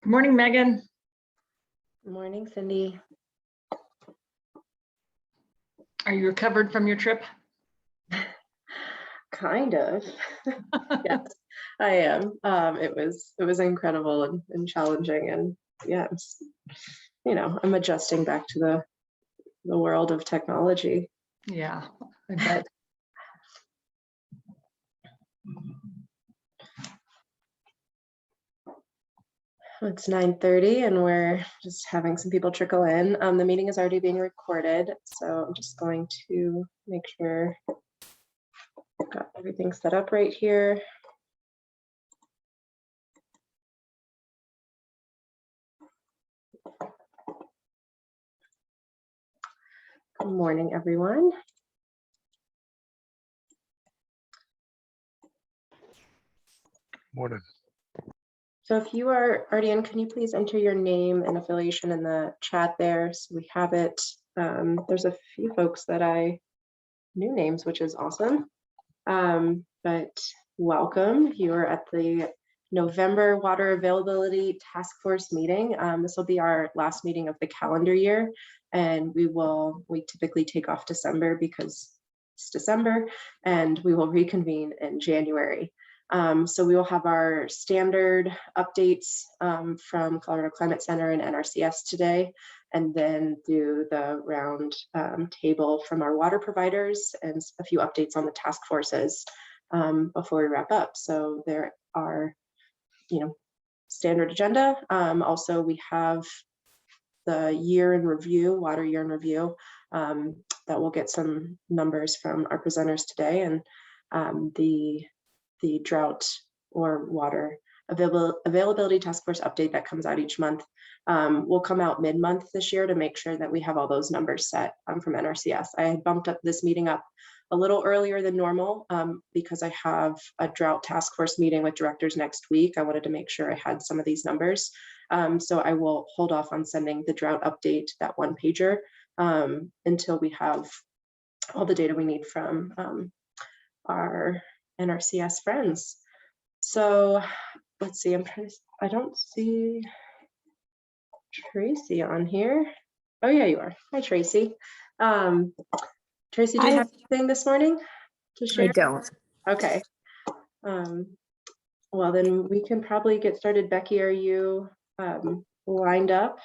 Good morning, Megan. Good morning, Cindy. Are you recovered from your trip? Kind of. Yes, I am. It was incredible and challenging, and yeah, I'm adjusting back to the world of technology. Yeah, I bet. It's 9:30 and we're just having some people trickle in. The meeting is already being recorded, so I'm just going to make sure I've got everything set up right here. Good morning, everyone. Morning. So if you are already in, can you please enter your name and affiliation in the chat there so we have it? There's a few folks that new names, which is awesome. But welcome. You are at the November Water Availability Task Force meeting. This will be our last meeting of the calendar year, and we typically take off December because it's December, and we will reconvene in January. So we will have our standard updates from Colorado Climate Center and NRCS today, and then do the round table from our water providers and a few updates on the task forces before we wrap up. So there are, standard agenda. Also, we have the year in review, water year in review, that we'll get some numbers from our presenters today, and the drought or water availability task force update that comes out each month will come out mid-month this year to make sure that we have all those numbers set from NRCS. I had bumped up this meeting up a little earlier than normal because I have a drought task force meeting with directors next week. I wanted to make sure I had some of these numbers. So I will hold off on sending the drought update, that one pager, until we have all the data we need from our NRCS friends. So let's see, I don't see Tracy on here. Oh yeah, you are. Hi, Tracy. Tracy, do you have anything this morning to share? I don't. Okay. Well, then we can probably get started. Becky, are you lined up?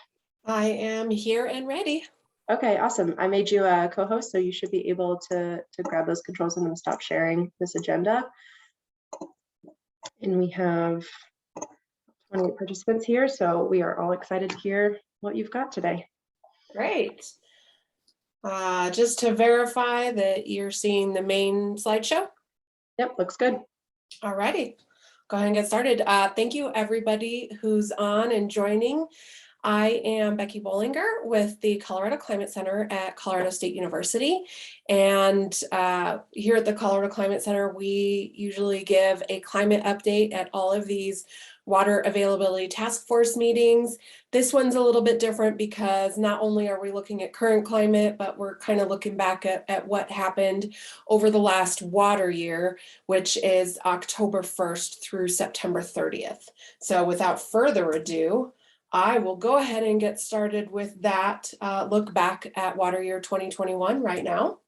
I am here and ready. Okay, awesome. I made you a co-host, so you should be able to grab those controls. I'm going to stop sharing this agenda. And we have 28 participants here, so we are all excited to hear what you've got today. Great. Just to verify that you're seeing the main slideshow. Yep, looks good. All righty, go ahead and get started. Thank you everybody who's on and joining. I am Becky Bollinger with the Colorado Climate Center at Colorado State University. And here at the Colorado Climate Center, we usually give a climate update at all of these water availability task force meetings. This one's a little bit different because not only are we looking at current climate, but we're kind of looking back at what happened over the last water year, which is October 1st through September 30th. So without further ado, I will go ahead and get started with that look back at water year 2021 right now.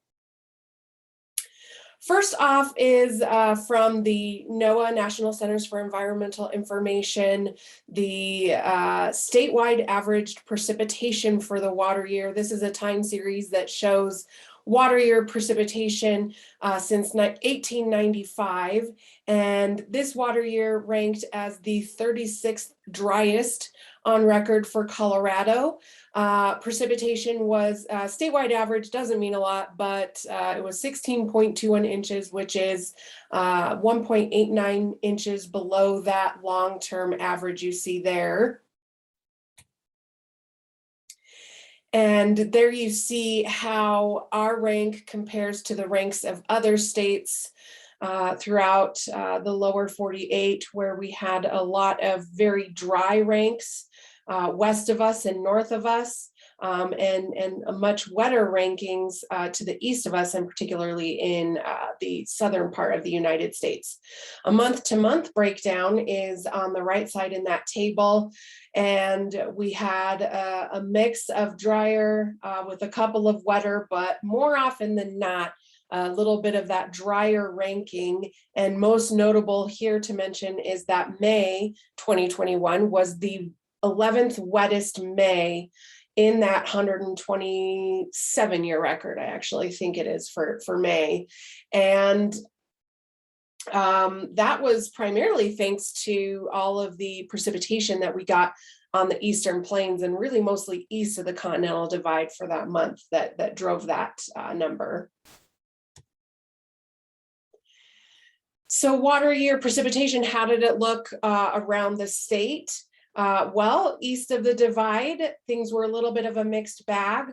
First off is from the NOAA, National Centers for Environmental Information, the statewide averaged precipitation for the water year. This is a time series that shows water year precipitation since 1895. And this water year ranked as the 36th driest on record for Colorado. Precipitation was statewide average, doesn't mean a lot, but it was 16.21 inches, which is 1.89 inches below that long-term average you see there. And there you see how our rank compares to the ranks of other states throughout the lower 48, where we had a lot of very dry ranks west of us and north of us. and a much wetter rankings to the east of us, and particularly in the southern part of the United States. A month-to-month breakdown is on the right side in that table, and we had a mix of drier with a couple of wetter, but more often than not, a little bit of that drier ranking. And most notable here to mention is that May 2021 was the 11th wettest May in that 127-year record. I actually think it is for May. And that was primarily thanks to all of the precipitation that we got on the eastern plains, and really mostly east of the Continental Divide for that month that drove that number. So water year precipitation, how did it look around the state? Well, east of the divide, things were a little bit of a mixed bag.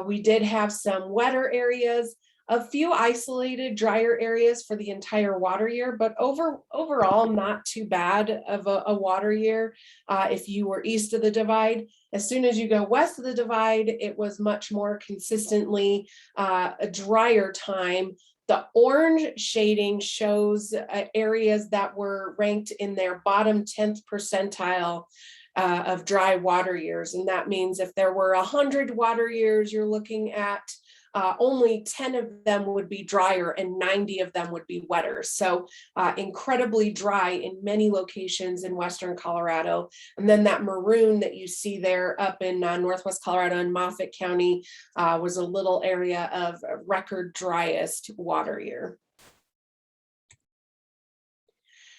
We did have some wetter areas, a few isolated drier areas for the entire water year, but overall not too bad of a water year if you were east of the divide. As soon as you go west of the divide, it was much more consistently a drier time. The orange shading shows areas that were ranked in their bottom 10th percentile of dry water years. And that means if there were 100 water years, you're looking at only 10 of them would be drier and 90 of them would be wetter. So incredibly dry in many locations in Western Colorado. And then that maroon that you see there up in Northwest Colorado and Moffat County was a little area of record driest water year.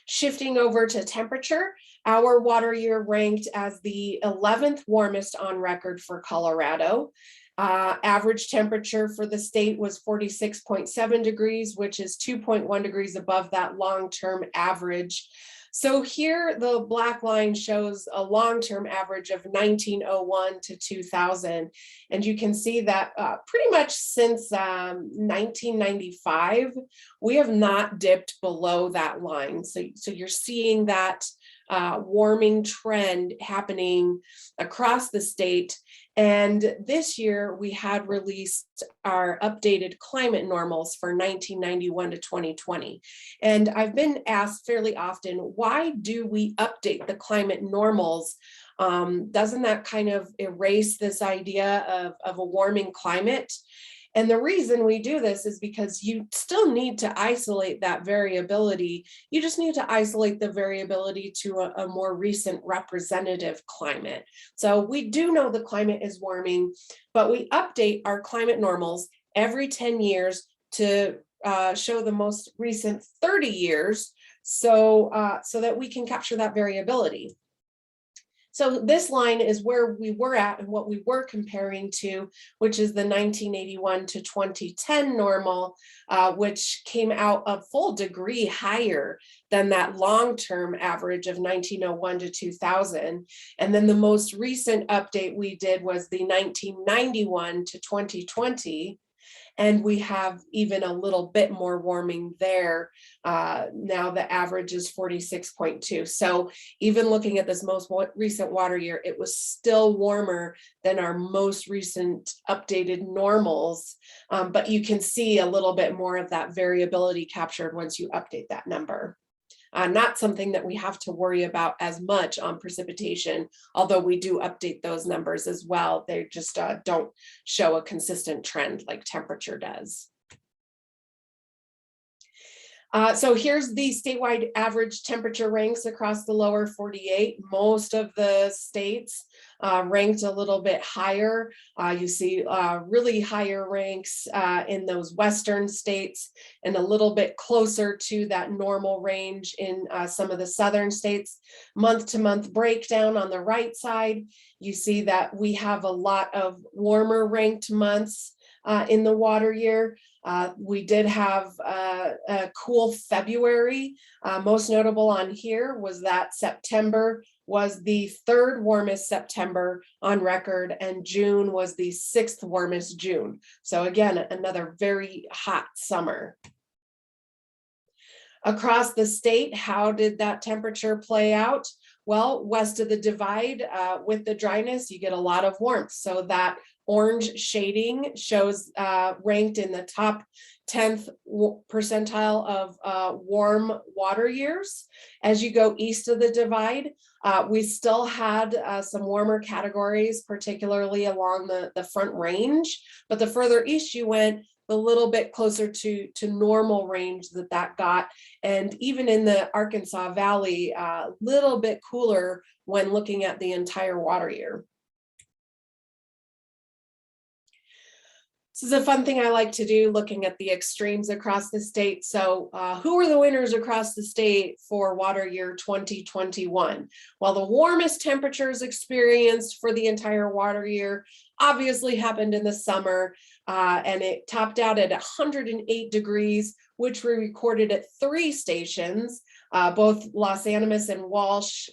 Shifting over to temperature, our water year ranked as the 11th warmest on record for Colorado. Average temperature for the state was 46.7 degrees, which is 2.1 degrees above that long-term average. So here the black line shows a long-term average of 1901 to 2000. And you can see that pretty much since 1995, we have not dipped below that line. So you're seeing that warming trend happening across the state. And this year we had released our updated climate normals for 1991 to 2020. And I've been asked fairly often, why do we update the climate normals? Doesn't that kind of erase this idea of a warming climate? And the reason we do this is because you still need to isolate that variability. You just need to isolate the variability to a more recent representative climate. So we do know the climate is warming, but we update our climate normals every 10 years to show the most recent 30 years so that we can capture that variability. So this line is where we were at and what we were comparing to, which is the 1981 to 2010 normal, which came out a full degree higher than that long-term average of 1901 to 2000. And then the most recent update we did was the 1991 to 2020. And we have even a little bit more warming there. Now the average is 46.2. So even looking at this most recent water year, it was still warmer than our most recent updated normals. But you can see a little bit more of that variability captured once you update that number. Not something that we have to worry about as much on precipitation, although we do update those numbers as well. They just don't show a consistent trend like temperature does. So here's the statewide average temperature ranks across the lower 48. Most of the states ranked a little bit higher. You see really higher ranks in those western states and a little bit closer to that normal range in some of the southern states. Month-to-month breakdown on the right side, you see that we have a lot of warmer ranked months in the water year. We did have a cool February. Most notable on here was that September was the 3rd warmest September on record, and June was the 6th warmest June. So again, another very hot summer. Across the state, how did that temperature play out? Well, west of the divide, with the dryness, you get a lot of warmth. So that orange shading shows ranked in the top 10th percentile of warm water years. As you go east of the divide, we still had some warmer categories, particularly along the Front Range. But the further east you went, a little bit closer to normal range that got. And even in the Arkansas Valley, a little bit cooler when looking at the entire water year. This is a fun thing I like to do, looking at the extremes across the state. So who are the winners across the state for water year 2021? Well, the warmest temperatures experienced for the entire water year obviously happened in the summer, and it topped out at 108 degrees, which we recorded at 3 stations. Both Los Animas and Walsh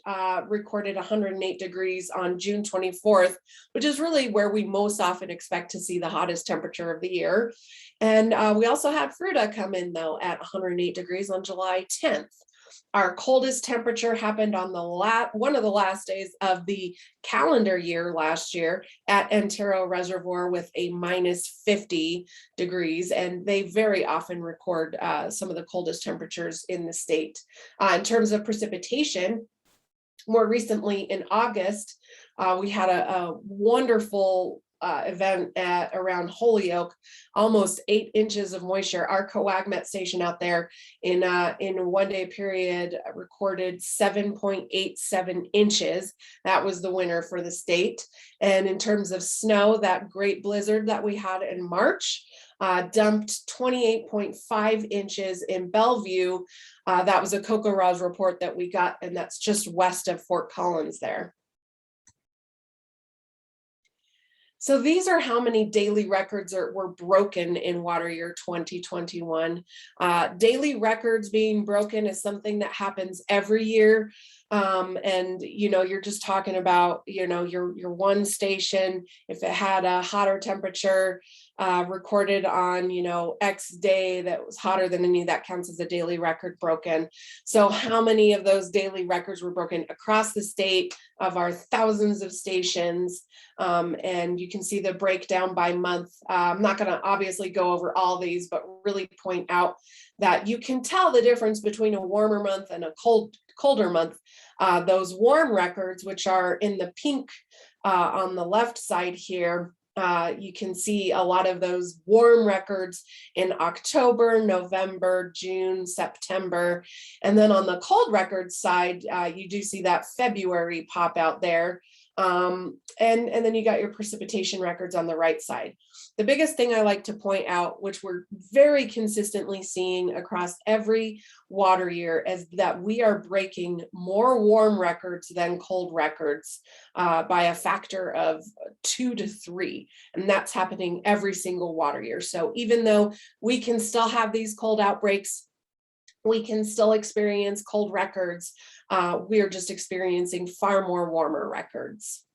recorded 108 degrees on June 24th, which is really where we most often expect to see the hottest temperature of the year. And we also had Fruita come in though at 108 degrees on July 10th. Our coldest temperature happened on one of the last days of the calendar year last year at Antero Reservoir with a -50 degrees, and they very often record some of the coldest temperatures in the state. In terms of precipitation, more recently in August, we had a wonderful event around Holyoke, almost 8 inches of moisture. Our coagmet station out there in a 1-day period recorded 7.87 inches. That was the winner for the state. And in terms of snow, that great blizzard that we had in March dumped 28.5 inches in Bellevue. That was a CocoRa's report that we got, and that's just west of Fort Collins there. So these are how many daily records were broken in water year 2021. Daily records being broken is something that happens every year. And you're just talking about, your one station, if it had a hotter temperature recorded on, X day that was hotter than any, that counts as a daily record broken. So how many of those daily records were broken across the state of our thousands of stations? And you can see the breakdown by month. I'm not going to obviously go over all these, but really point out that you can tell the difference between a warmer month and a colder month. Those warm records, which are in the pink on the left side here, you can see a lot of those warm records in October, November, June, September. And then on the cold records side, you do see that February pop out there. And then you got your precipitation records on the right side. The biggest thing I like to point out, which we're very consistently seeing across every water year, is that we are breaking more warm records than cold records by a factor of 2 to 3. And that's happening every single water year. So even though we can still have these cold outbreaks, we can still experience cold records. We are just experiencing far more warmer records.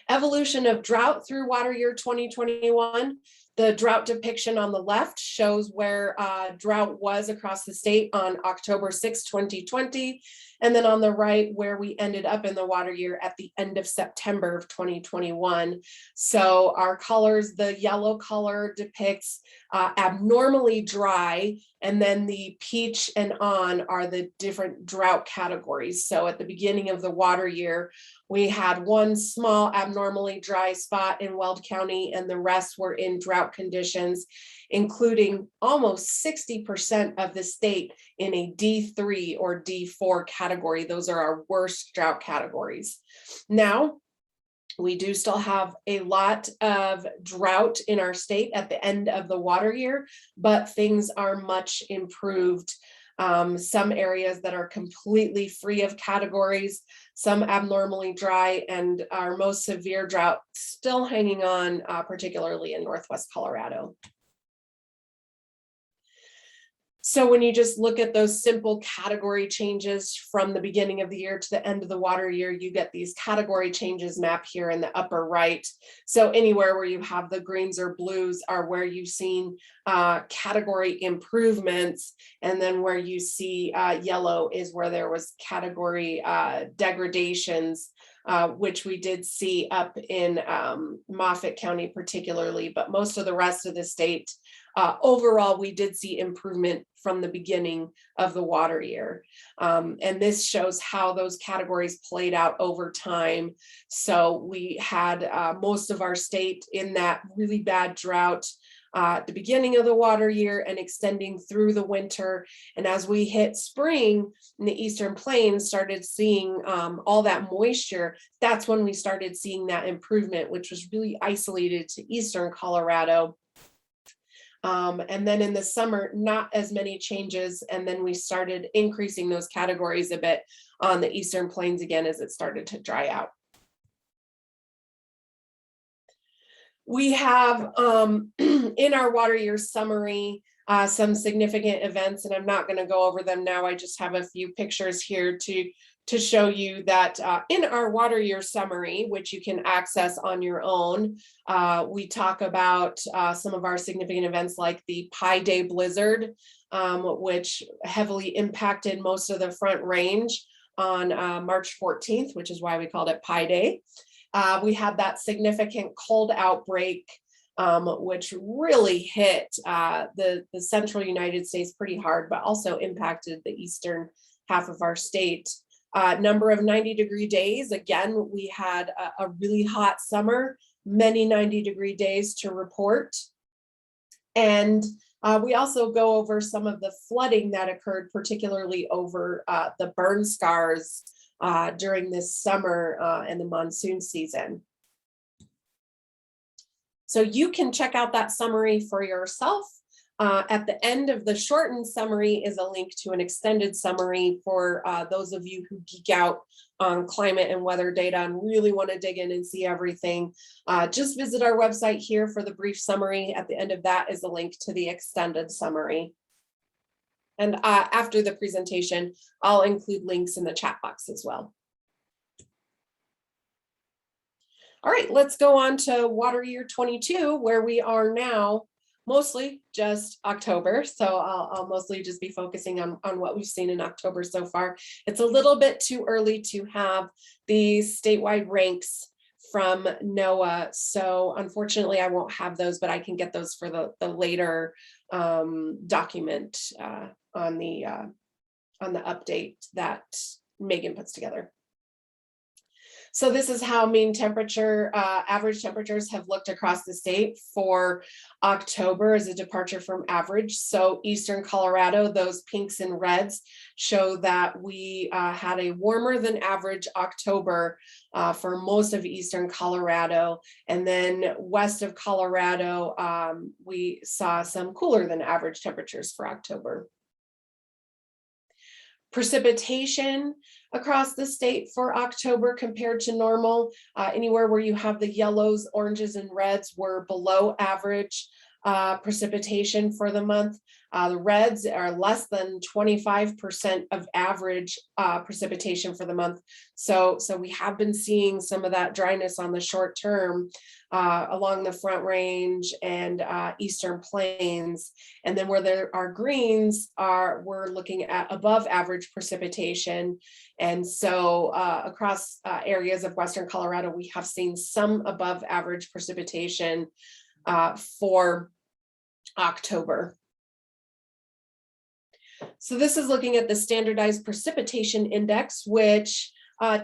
Evolution of drought through water year 2021. The drought depiction on the left shows where drought was across the state on October 6, 2020. And then on the right, where we ended up in the water year at the end of September of 2021. So our colors, the yellow color depicts abnormally dry, and then the peach and on are the different drought categories. So at the beginning of the water year, we had one small abnormally dry spot in Weld County, and the rest were in drought conditions, including almost 60% of the state in a D3 or D4 category. Those are our worst drought categories. Now, we do still have a lot of drought in our state at the end of the water year, but things are much improved. Some areas that are completely free of categories, some abnormally dry, and our most severe drought still hanging on, particularly in Northwest Colorado. So when you just look at those simple category changes from the beginning of the year to the end of the water year, you get these category changes map here in the upper right. So anywhere where you have the greens or blues are where you've seen category improvements. And then where you see yellow is where there was category degradations, which we did see up in Moffat County particularly, but most of the rest of the state. Overall, we did see improvement from the beginning of the water year. And this shows how those categories played out over time. So we had most of our state in that really bad drought at the beginning of the water year and extending through the winter. And as we hit spring in the Eastern Plains, started seeing all that moisture, that's when we started seeing that improvement, which was really isolated to Eastern Colorado. And then in the summer, not as many changes. And then we started increasing those categories a bit on the Eastern Plains again as it started to dry out. We have in our water year summary some significant events, and I'm not going to go over them now. I just have a few pictures here to show you that in our water year summary, which you can access on your own, we talk about some of our significant events like the Pi Day blizzard, which heavily impacted most of the Front Range on March 14th, which is why we called it Pi Day. We had that significant cold outbreak, which really hit the central United States pretty hard, but also impacted the eastern half of our state. Number of 90-degree days. Again, we had a really hot summer, many 90-degree days to report. And we also go over some of the flooding that occurred, particularly over the burn scars during this summer and the monsoon season. So you can check out that summary for yourself. At the end of the shortened summary is a link to an extended summary for those of you who geek out on climate and weather data and really want to dig in and see everything. Just visit our website here for the brief summary. At the end of that is a link to the extended summary. And after the presentation, I'll include links in the chat box as well. All right, let's go on to water year 22, where we are now. Mostly just October. So I'll mostly just be focusing on what we've seen in October so far. It's a little bit too early to have the statewide ranks from NOAA. So unfortunately, I won't have those, but I can get those for the later document on the update that Megan puts together. So this is how mean temperature, average temperatures have looked across the state for October as a departure from average. So Eastern Colorado, those pinks and reds show that we had a warmer than average October for most of Eastern Colorado. And then west of Colorado, we saw some cooler than average temperatures for October. Precipitation across the state for October compared to normal, anywhere where you have the yellows, oranges, and reds were below average precipitation for the month. The reds are less than 25% of average precipitation for the month. So we have been seeing some of that dryness on the short term along the Front Range and Eastern Plains. And then where there are greens we're looking at above average precipitation. And so across areas of Western Colorado, we have seen some above average precipitation for October. So this is looking at the standardized precipitation index, which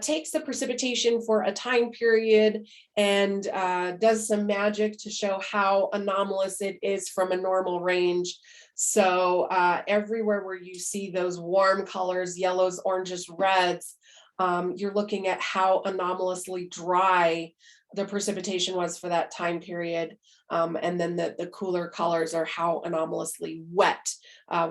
takes the precipitation for a time period and does some magic to show how anomalous it is from a normal range. So everywhere where you see those warm colors, yellows, oranges, reds, you're looking at how anomalously dry the precipitation was for that time period. And then the cooler colors are how anomalously wet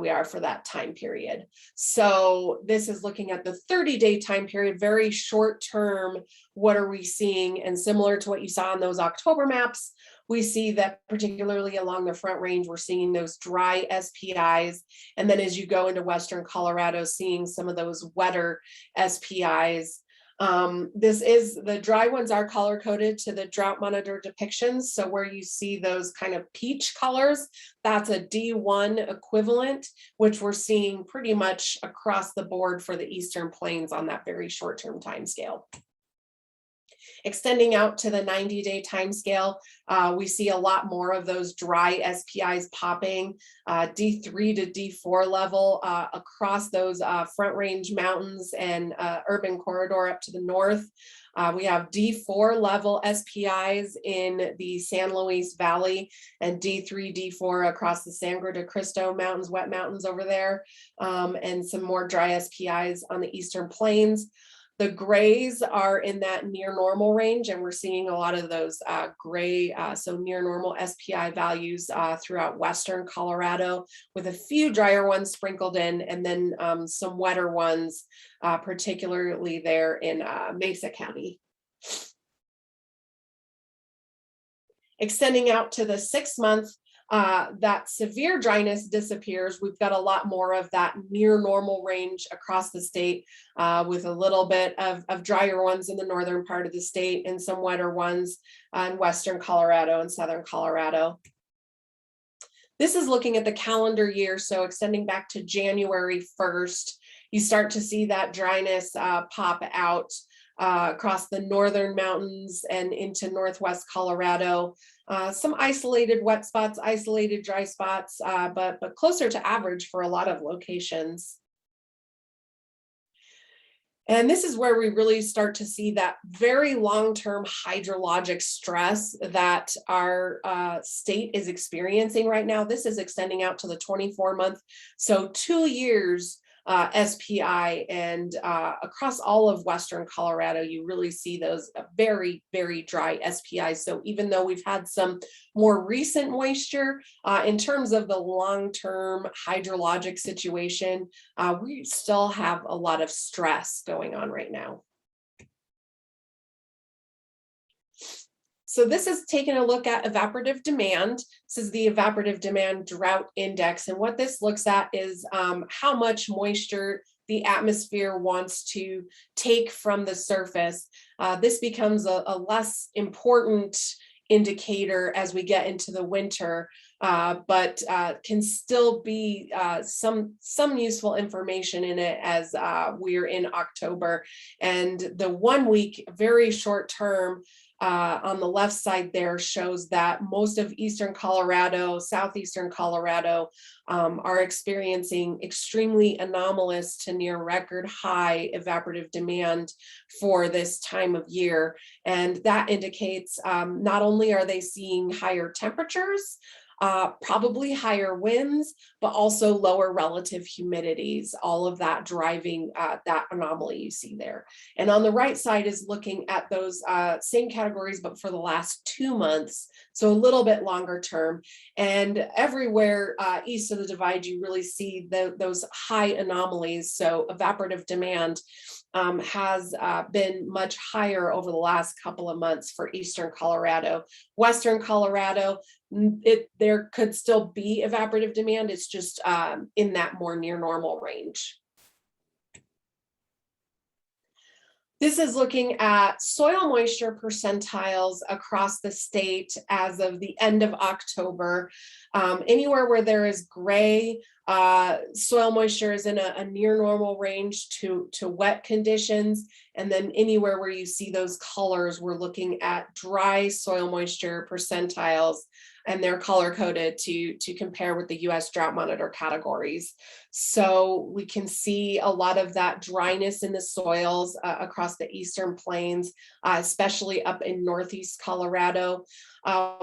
we are for that time period. So this is looking at the 30-day time period, very short term. What are we seeing? And similar to what you saw on those October maps, we see that particularly along the Front Range, we're seeing those dry SPIs. And then as you go into Western Colorado, seeing some of those wetter SPIs. The dry ones are color coded to the drought monitor depictions. So where you see those kind of peach colors, that's a D1 equivalent, which we're seeing pretty much across the board for the Eastern Plains on that very short-term time scale. Extending out to the 90-day time scale, we see a lot more of those dry SPIs popping, D3 to D4 level across those Front Range mountains and urban corridor up to the north. We have D4 level SPIs in the San Luis Valley and D3, D4 across the Sangre de Cristo Mountains, wet mountains over there, and some more dry SPIs on the Eastern Plains. The grays are in that near normal range, and we're seeing a lot of those gray, so near normal SPI values throughout Western Colorado, with a few drier ones sprinkled in, and then some wetter ones, particularly there in Mesa County. Extending out to the 6-month, that severe dryness disappears. We've got a lot more of that near normal range across the state, with a little bit of drier ones in the northern part of the state and some wetter ones in Western Colorado and Southern Colorado. This is looking at the calendar year, so extending back to January 1st, you start to see that dryness pop out across the northern mountains and into northwest Colorado. Some isolated wet spots, isolated dry spots, but closer to average for a lot of locations. And this is where we really start to see that very long-term hydrologic stress that our state is experiencing right now. This is extending out to the 24-month, so 2 years SPI, and across all of Western Colorado, you really see those very, very dry SPIs. So even though we've had some more recent moisture, in terms of the long-term hydrologic situation, we still have a lot of stress going on right now. So this is taking a look at evaporative demand. This is the evaporative demand drought index. And what this looks at is how much moisture the atmosphere wants to take from the surface. This becomes a less important indicator as we get into the winter, but can still be some useful information in it as we're in October. And the 1 week, very short term, on the left side there shows that most of Eastern Colorado, Southeastern Colorado are experiencing extremely anomalous to near record high evaporative demand for this time of year. And that indicates not only are they seeing higher temperatures, probably higher winds, but also lower relative humidities, all of that driving that anomaly you see there. And on the right side is looking at those same categories, but for the last 2 months, so a little bit longer term. And everywhere east of the divide, you really see those high anomalies. So evaporative demand has been much higher over the last couple of months for Eastern Colorado. Western Colorado, there could still be evaporative demand. It's just in that more near normal range. This is looking at soil moisture percentiles across the state as of the end of October. Anywhere where there is gray, soil moisture is in a near normal range to wet conditions. And then anywhere where you see those colors, we're looking at dry soil moisture percentiles, and they're color coded to compare with the US Drought Monitor categories. So we can see a lot of that dryness in the soils across the Eastern Plains, especially up in Northeast Colorado.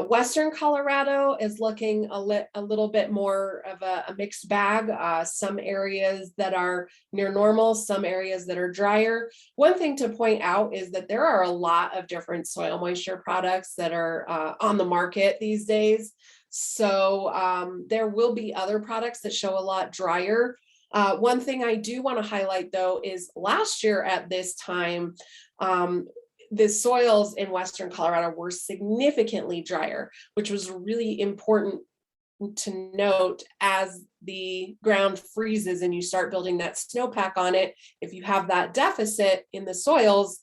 Western Colorado is looking a little bit more of a mixed bag. Some areas that are near normal, some areas that are drier. One thing to point out is that there are a lot of different soil moisture products that are on the market these days. So there will be other products that show a lot drier. One thing I do want to highlight though is last year at this time, the soils in Western Colorado were significantly drier, which was really important to note as the ground freezes and you start building that snowpack on it. If you have that deficit in the soils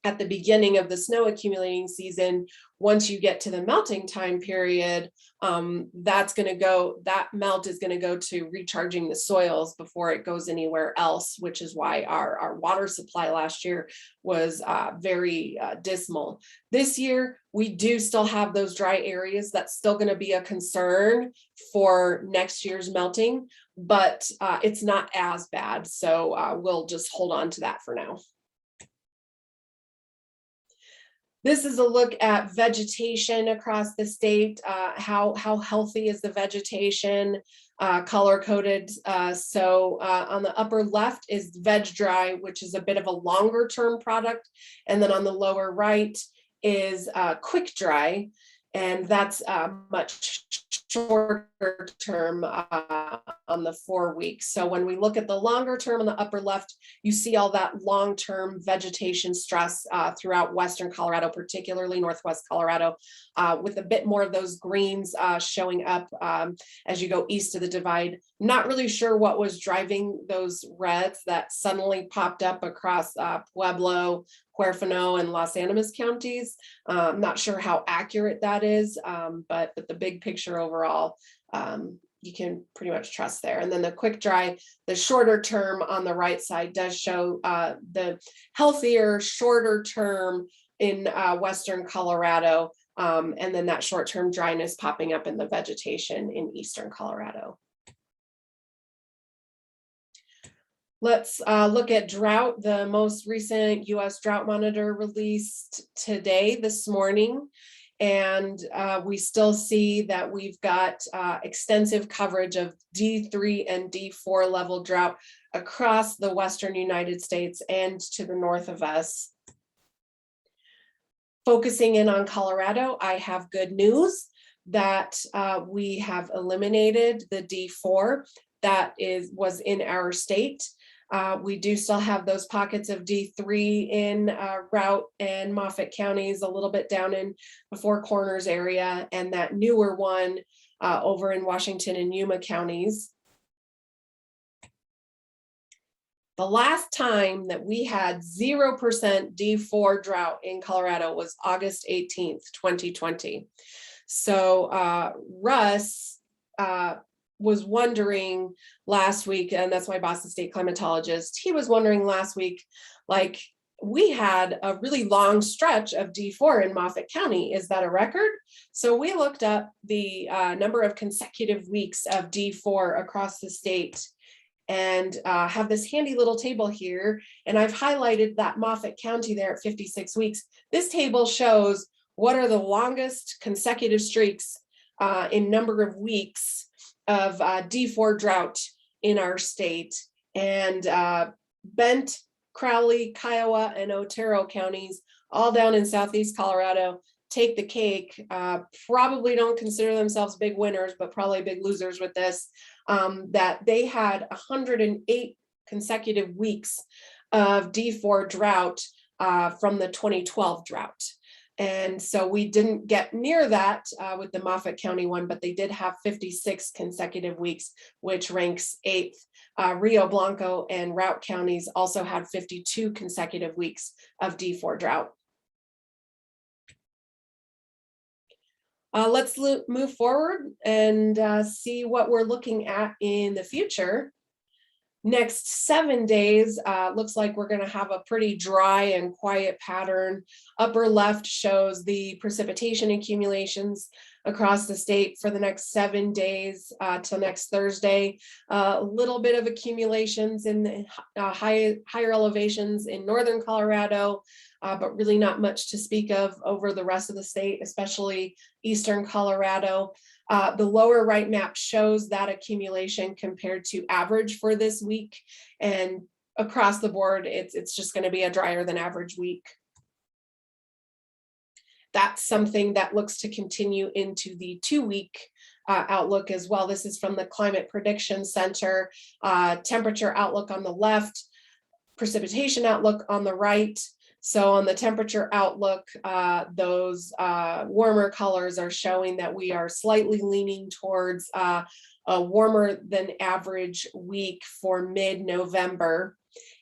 at the beginning of the snow accumulating season, once you get to the melting time period, that melt is going to go to recharging the soils before it goes anywhere else, which is why our water supply last year was very dismal. This year, we do still have those dry areas. That's still going to be a concern for next year's melting, but it's not as bad. So we'll just hold on to that for now. This is a look at vegetation across the state. How healthy is the vegetation, color coded. So on the upper left is veg dry, which is a bit of a longer term product. And then on the lower right is quick dry. And that's much shorter term on the 4 weeks. So when we look at the longer term on the upper left, you see all that long-term vegetation stress throughout Western Colorado, particularly Northwest Colorado, with a bit more of those greens showing up as you go east of the divide. Not really sure what was driving those reds that suddenly popped up across Pueblo, Huerfano, and Los Animas counties. I'm not sure how accurate that is, but the big picture overall, you can pretty much trust there. And then the quick dry, the shorter term on the right side does show the healthier, shorter term in Western Colorado. And then that short-term dryness popping up in the vegetation in Eastern Colorado. Let's look at drought. The most recent U.S. drought monitor released this morning. And we still see that we've got extensive coverage of D3 and D4 level drought across the Western United States and to the north of us. Focusing in on Colorado, I have good news that we have eliminated the D4 that was in our state. We do still have those pockets of D3 in Routt and Moffat counties, a little bit down in the Four Corners area, and that newer one over in Washington and Yuma counties. The last time that we had 0% D4 drought in Colorado was August 18th, 2020. So Russ was wondering last week, and that's my boss, the state climatologist, he was wondering last week, like, we had a really long stretch of D4 in Moffat County. Is that a record? So we looked up the number of consecutive weeks of D4 across the state and have this handy little table here. And I've highlighted that Moffat County there at 56 weeks. This table shows what are the longest consecutive streaks in number of weeks of D4 drought in our state. And Bent, Crowley, Kiowa, and Otero counties, all down in Southeast Colorado, take the cake. Probably don't consider themselves big winners, but probably big losers with this, that they had 108 consecutive weeks of D4 drought from the 2012 drought. And so we didn't get near that with the Moffat County one, but they did have 56 consecutive weeks, which ranks 8th. Rio Blanco and Routt counties also had 52 consecutive weeks of D4 drought. Let's move forward and see what we're looking at in the future. Next 7 days, looks like we're going to have a pretty dry and quiet pattern. Upper left shows the precipitation accumulations across the state for the next 7 days till next Thursday. A little bit of accumulations in the higher elevations in northern Colorado, but really not much to speak of over the rest of the state, especially eastern Colorado. The lower right map shows that accumulation compared to average for this week, and across the board, it's just going to be a drier than average week. That's something that looks to continue into the 2-week outlook as well. This is from the Climate Prediction Center. Temperature outlook on the left, precipitation outlook on the right. So on the temperature outlook, those warmer colors are showing that we are slightly leaning towards a warmer than average week for mid-November.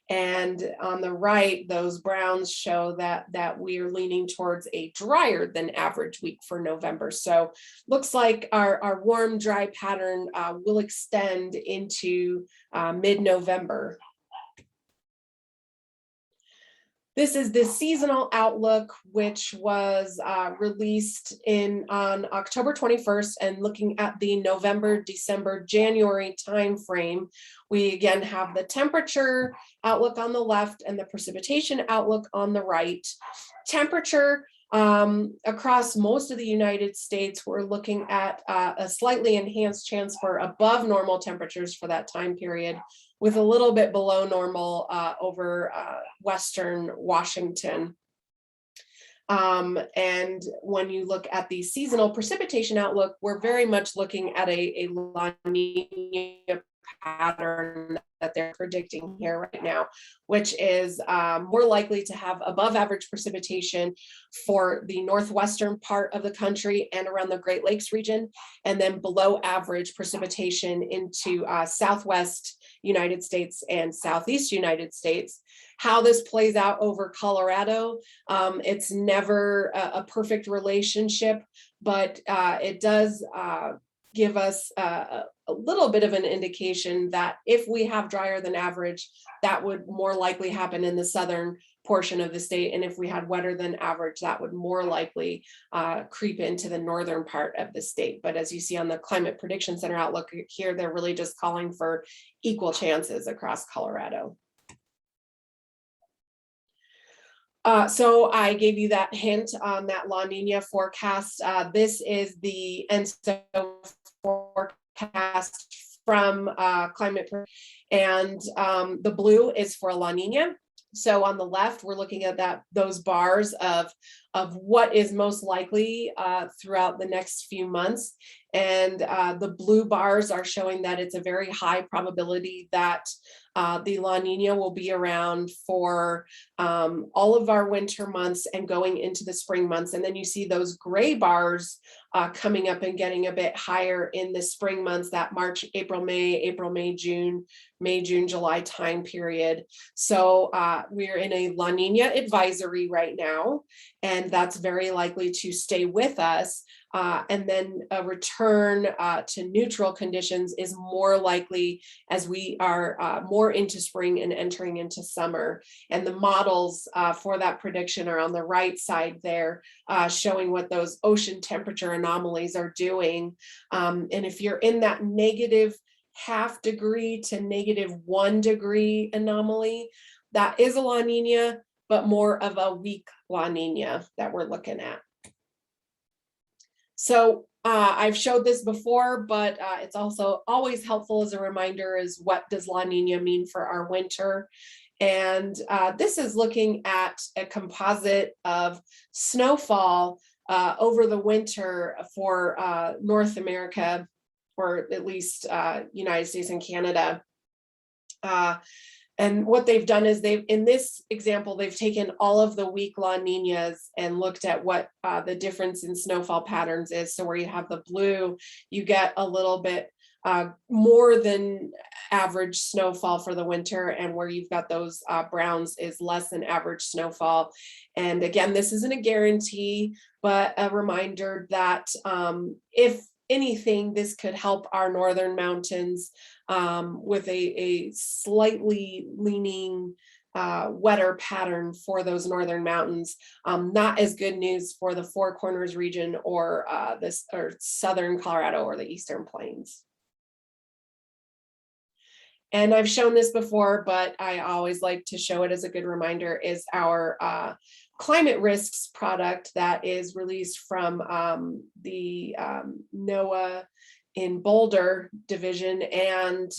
And on the right, those browns show that we are leaning towards a drier than average week for November. So looks like our warm, dry pattern will extend into mid-November. This is the seasonal outlook, which was released on October 21st, and looking at the November, December, January timeframe. We again have the temperature outlook on the left and the precipitation outlook on the right. Temperature across most of the United States, we're looking at a slightly enhanced chance for above normal temperatures for that time period, with a little bit below normal over Western Washington. And when you look at the seasonal precipitation outlook, we're very much looking at a La Nina pattern that they're predicting here right now, which is more likely to have above average precipitation for the northwestern part of the country and around the Great Lakes region, and then below average precipitation into southwest United States and southeast United States. How this plays out over Colorado, it's never a perfect relationship, but it does give us a little bit of an indication that if we have drier than average, that would more likely happen in the southern portion of the state. And if we had wetter than average, that would more likely creep into the northern part of the state. But as you see on the Climate Prediction Center outlook here, they're really just calling for equal chances across Colorado. So I gave you that hint on that La Nina forecast. This is the ENSO forecast from Climate, and the blue is for La Nina. So on the left, we're looking at those bars of what is most likely throughout the next few months. And the blue bars are showing that it's a very high probability that the La Nina will be around for all of our winter months and going into the spring months. And then you see those gray bars coming up and getting a bit higher in the spring months, that March, April, May, June, July time period. So we're in a La Nina advisory right now, and that's very likely to stay with us. And then a return to neutral conditions is more likely as we are more into spring and entering into summer. And the models for that prediction are on the right side there, showing what those ocean temperature anomalies are doing. And if you're in that -0.5 degree to -1 degree anomaly, that is a La Nina, but more of a weak La Nina that we're looking at. So I've showed this before, but it's also always helpful as a reminder is what does La Nina mean for our winter? And this is looking at a composite of snowfall over the winter for North America, or at least United States and Canada. And what they've done is in this example, they've taken all of the weak La Ninas and looked at what the difference in snowfall patterns is. So where you have the blue, you get a little bit more than average snowfall for the winter, and where you've got those browns is less than average snowfall. And again, this isn't a guarantee, but a reminder that if anything, this could help our northern mountains with a slightly leaning wetter pattern for those northern mountains. Not as good news for the Four Corners region or southern Colorado or the Eastern Plains. And I've shown this before, but I always like to show it as a good reminder, is our climate risks product that is released from the NOAA in Boulder division. And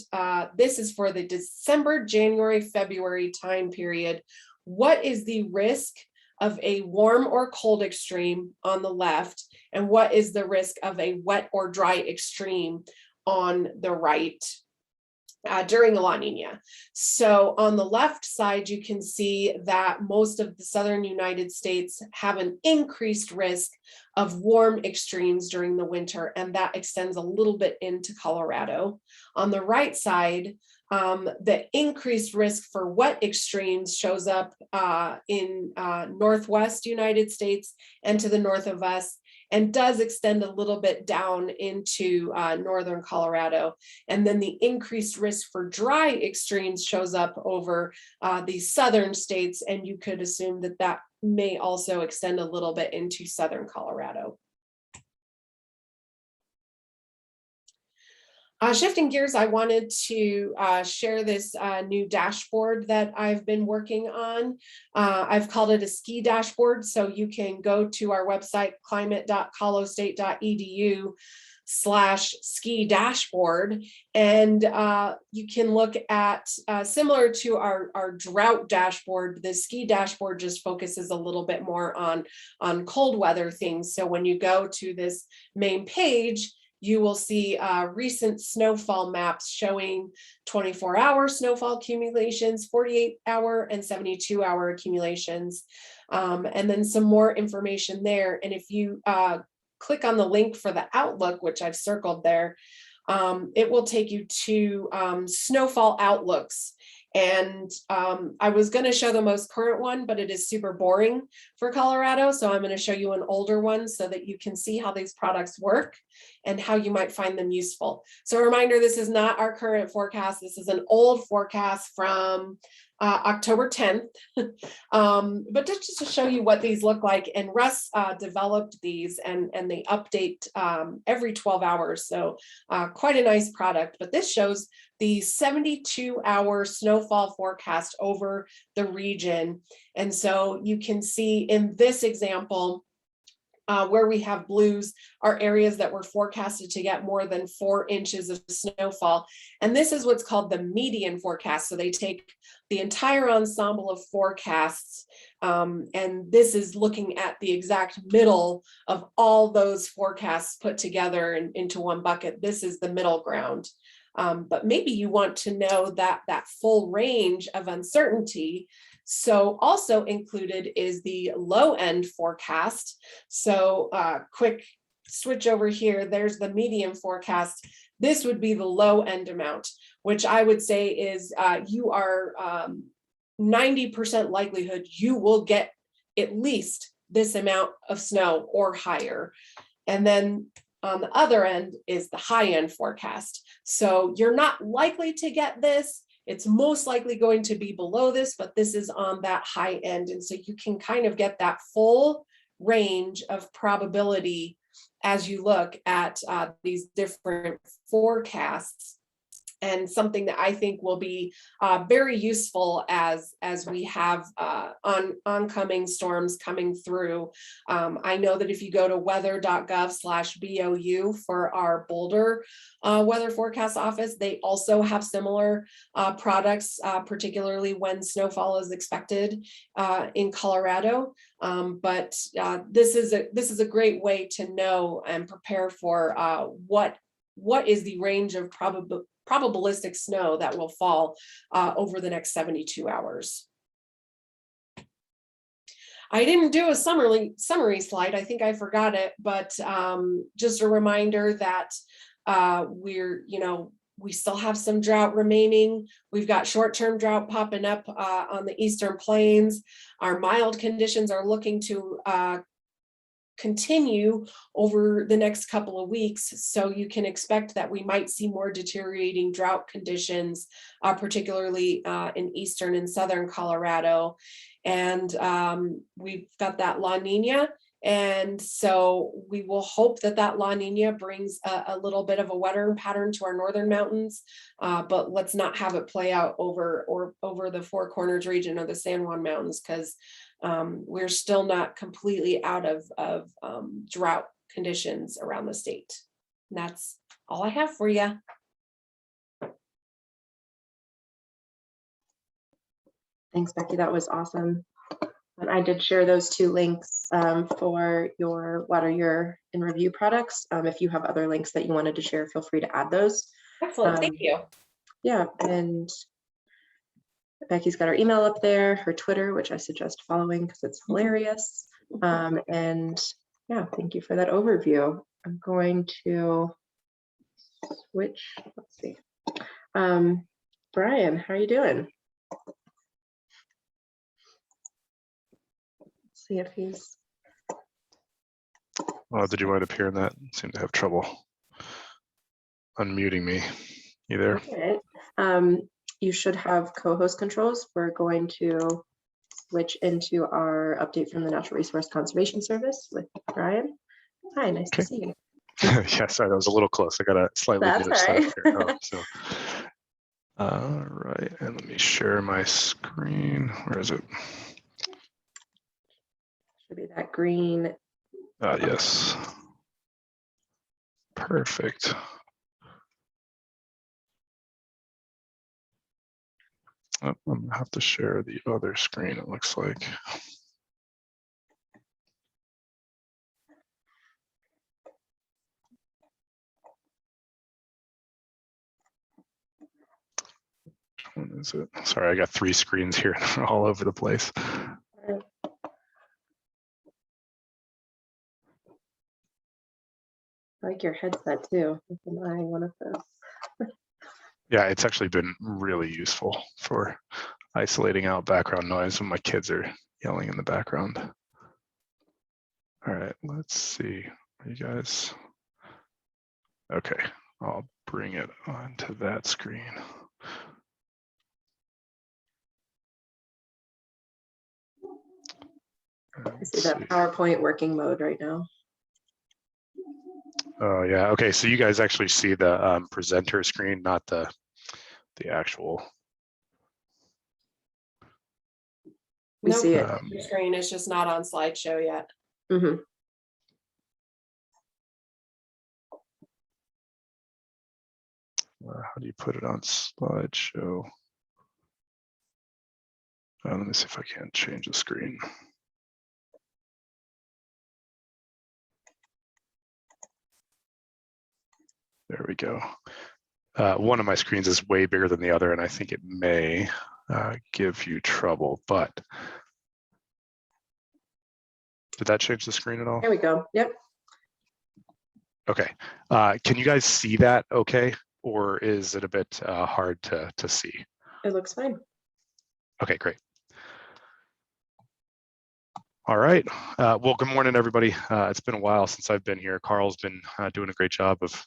this is for the December, January, February time period. What is the risk of a warm or cold extreme on the left? And what is the risk of a wet or dry extreme on the right? during the La Nina. So on the left side, you can see that most of the southern United States have an increased risk of warm extremes during the winter, and that extends a little bit into Colorado. On the right side, the increased risk for wet extremes shows up in Northwest United States and to the north of us, and does extend a little bit down into northern Colorado. And then the increased risk for dry extremes shows up over the southern states, and you could assume that that may also extend a little bit into southern Colorado. Shifting gears, I wanted to share this new dashboard that I've been working on. I've called it a ski dashboard, so you can go to our website, climate.colostate.edu/ski dashboard, and you can look at, similar to our drought dashboard, the ski dashboard just focuses a little bit more on cold weather things. So when you go to this main page, you will see recent snowfall maps showing 24-hour snowfall accumulations, 48-hour and 72-hour accumulations, and then some more information there. And if you click on the link for the Outlook, which I've circled there, it will take you to Snowfall Outlooks. And I was going to show the most current one, but it is super boring for Colorado. So I'm going to show you an older one so that you can see how these products work and how you might find them useful. So a reminder, this is not our current forecast. This is an old forecast from October 10th, but just to show you what these look like. And Russ developed these, and they update every 12 hours. So quite a nice product, but this shows the 72-hour snowfall forecast over the region. And so you can see in this example, where we have blues are areas that were forecasted to get more than 4 inches of snowfall. And this is what's called the median forecast. So they take the entire ensemble of forecasts, and this is looking at the exact middle of all those forecasts put together into one bucket. This is the middle ground. But maybe you want to know that full range of uncertainty. So also included is the low end forecast. So quick switch over here, there's the median forecast. This would be the low end amount, which I would say is you are 90% likelihood you will get at least this amount of snow or higher. And then on the other end is the high end forecast. So you're not likely to get this. It's most likely going to be below this, but this is on that high end. And so you can kind of get that full range of probability as you look at these different forecasts. And something that I think will be very useful as we have oncoming storms coming through. I know that if you go to weather.gov/BOU for our Boulder weather forecast office, they also have similar products, particularly when snowfall is expected in Colorado. But this is a great way to know and prepare for what is the range of probabilistic snow that will fall over the next 72 hours. I didn't do a summary slide. I think I forgot it, but just a reminder that we still have some drought remaining. We've got short-term drought popping up on the Eastern Plains. Our mild conditions are looking to continue over the next couple of weeks. So you can expect that we might see more deteriorating drought conditions, particularly in Eastern and Southern Colorado. And we've got that La Nina. And so we will hope that La Nina brings a little bit of a wetter pattern to our northern mountains, but let's not have it play out over the Four Corners region of the San Juan Mountains, because we're still not completely out of drought conditions around the state. And that's all I have for you. Thanks, Becky. That was awesome. And I did share those 2 links for your Water Year in Review products. If you have other links that you wanted to share, feel free to add those. Excellent, thank you. Yeah, and Becky's got her email up there, her Twitter, which I suggest following because it's hilarious. And yeah, thank you for that overview. I'm going to switch, let's see. Brian, how are you doing? Let's see if he's. Well, did you wind up hearing that? Seem to have trouble unmuting me. You there? Okay. You should have co-host controls. We're going to switch into our update from the Natural Resource Conservation Service with Brian. Hi, nice to see you. Yeah, sorry, that was a little close. I got a slightly That's newer all setup right. here. So, all right, and let me share my screen. Where is it? Should be that green. Yes. Perfect. Oh, I'm gonna have to share the other screen, it looks like. Which one is it? Sorry, I got 3 screens here all over the place. I like your headset too. With an eye, one of those. Yeah, it's actually been really useful for isolating out background noise when my kids are yelling in the background. All right, let's see. Are you guys? Okay, I'll bring it onto that screen. I see that PowerPoint working mode right now. Oh yeah, okay, so you guys actually see the presenter screen, not the actual. We see it. Your screen is just not on slideshow yet. Mm-hmm. How do you put it on slideshow? Let me see if I can change the screen. There we go. One of my screens is way bigger than the other, and I think it may give you trouble, but did that change the screen at all? There we go. Yep. Okay. Can you guys see that okay? Or is it a bit hard to see? It looks fine. Okay, great. All right. Well, good morning, everybody. It's been a while since I've been here. Carl's been doing a great job of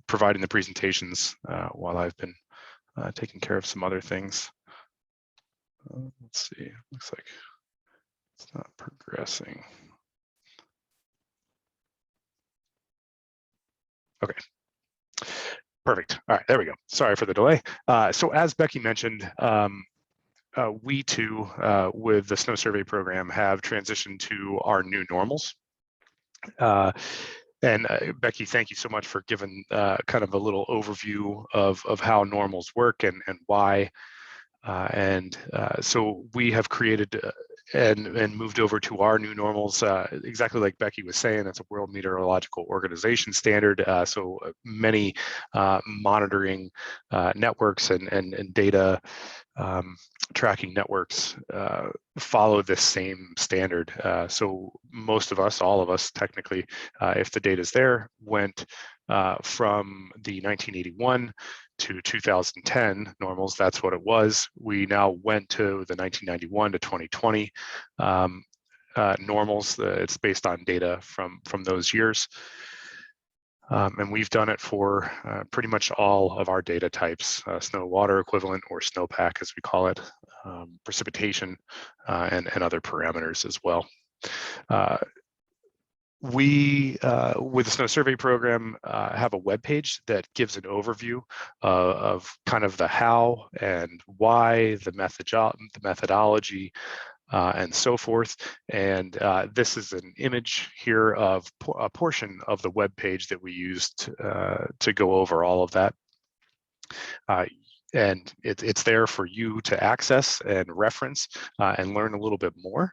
providing the presentations while I've been taking care of some other things. Let's see. Looks like it's not progressing. Okay. Perfect. All right, there we go. Sorry for the delay. So as Becky mentioned, we too, with the Snow Survey Program, have transitioned to our new normals. And Becky, thank you so much for giving kind of a little overview of how normals work and why. So we have created and moved over to our new normals, exactly like Becky was saying. It's a World Meteorological Organization standard. So many monitoring networks and data tracking networks follow this same standard. So most of us, all of us technically, if the data is there, went from the 1981 to 2010 normals. That's what it was. We now went to the 1991 to 2020 normals. It's based on data from those years. And we've done it for pretty much all of our data types, snow water equivalent, or snowpack as we call it, precipitation, and other parameters as well. We, with the Snow Survey Program, have a web page that gives an overview of kind of the how and why, the methodology, and so forth. And this is an image here of a portion of the web page that we used to go over all of that. and it's there for you to access and reference and learn a little bit more.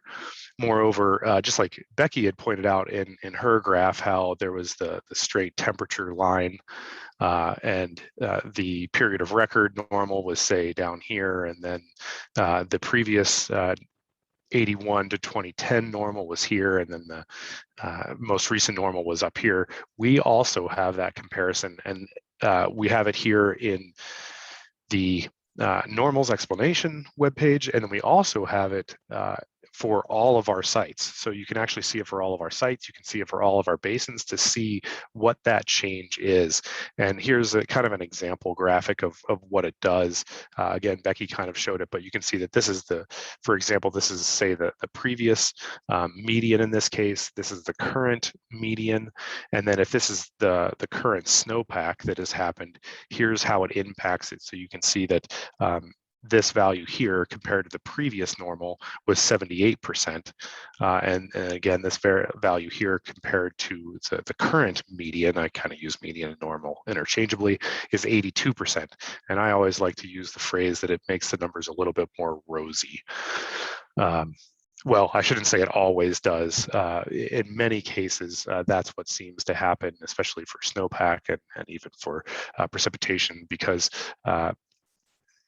Moreover, just like Becky had pointed out in her graph, how there was the straight temperature line and the period of record normal was, say, down here, and then the previous 81 to 2010 normal was here, and then the most recent normal was up here. We also have that comparison, and we have it here in the normals explanation webpage, and then we also have it for all of our sites. So you can actually see it for all of our sites. You can see it for all of our basins to see what that change is. And here's a kind of an example graphic of what it does. Again, Becky kind of showed it, but you can see that this is for example, this is, say, the previous median in this case. This is the current median. And then if this is the current snowpack that has happened, here's how it impacts it. So you can see that this value here compared to the previous normal was 78%. And again, this value here compared to the current median, I kind of use median and normal interchangeably, is 82%. And I always like to use the phrase that it makes the numbers a little bit more rosy. Well, I shouldn't say it always does. In many cases, that's what seems to happen, especially for snowpack and even for precipitation, because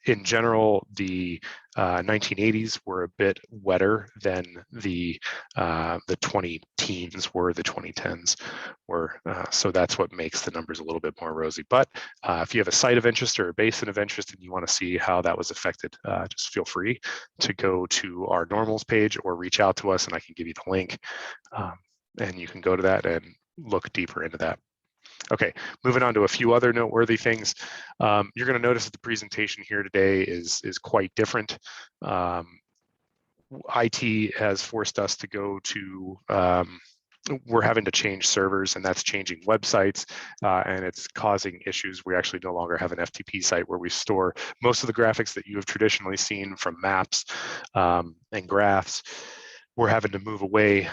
in general, the 1980s were a bit wetter than the 2010s were, the 2010s were. So that's what makes the numbers a little bit more rosy. But if you have a site of interest or a basin of interest and you want to see how that was affected, just feel free to go to our normals page or reach out to us, and I can give you the link. And you can go to that and look deeper into that. Okay, moving on to a few other noteworthy things. You're going to notice that the presentation here today is quite different. IT has forced us to go to, we're having to change servers, and that's changing websites, and it's causing issues. We actually no longer have an FTP site where we store most of the graphics that you have traditionally seen from maps and graphs. We're having to move away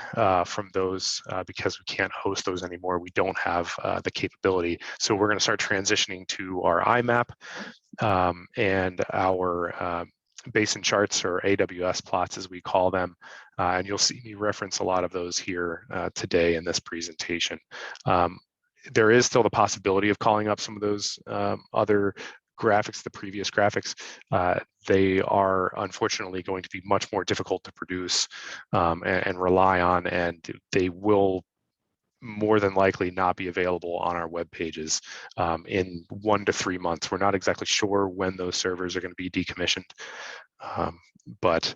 from those because we can't host those anymore. We don't have the capability. So we're going to start transitioning to our IMAP and our basin charts, or AWS plots as we call them. And you'll see me reference a lot of those here today in this presentation. There is still the possibility of calling up some of those other graphics, the previous graphics. They are unfortunately going to be much more difficult to produce and rely on, and they will more than likely not be available on our web pages in 1 to 3 months. We're not exactly sure when those servers are going to be decommissioned, but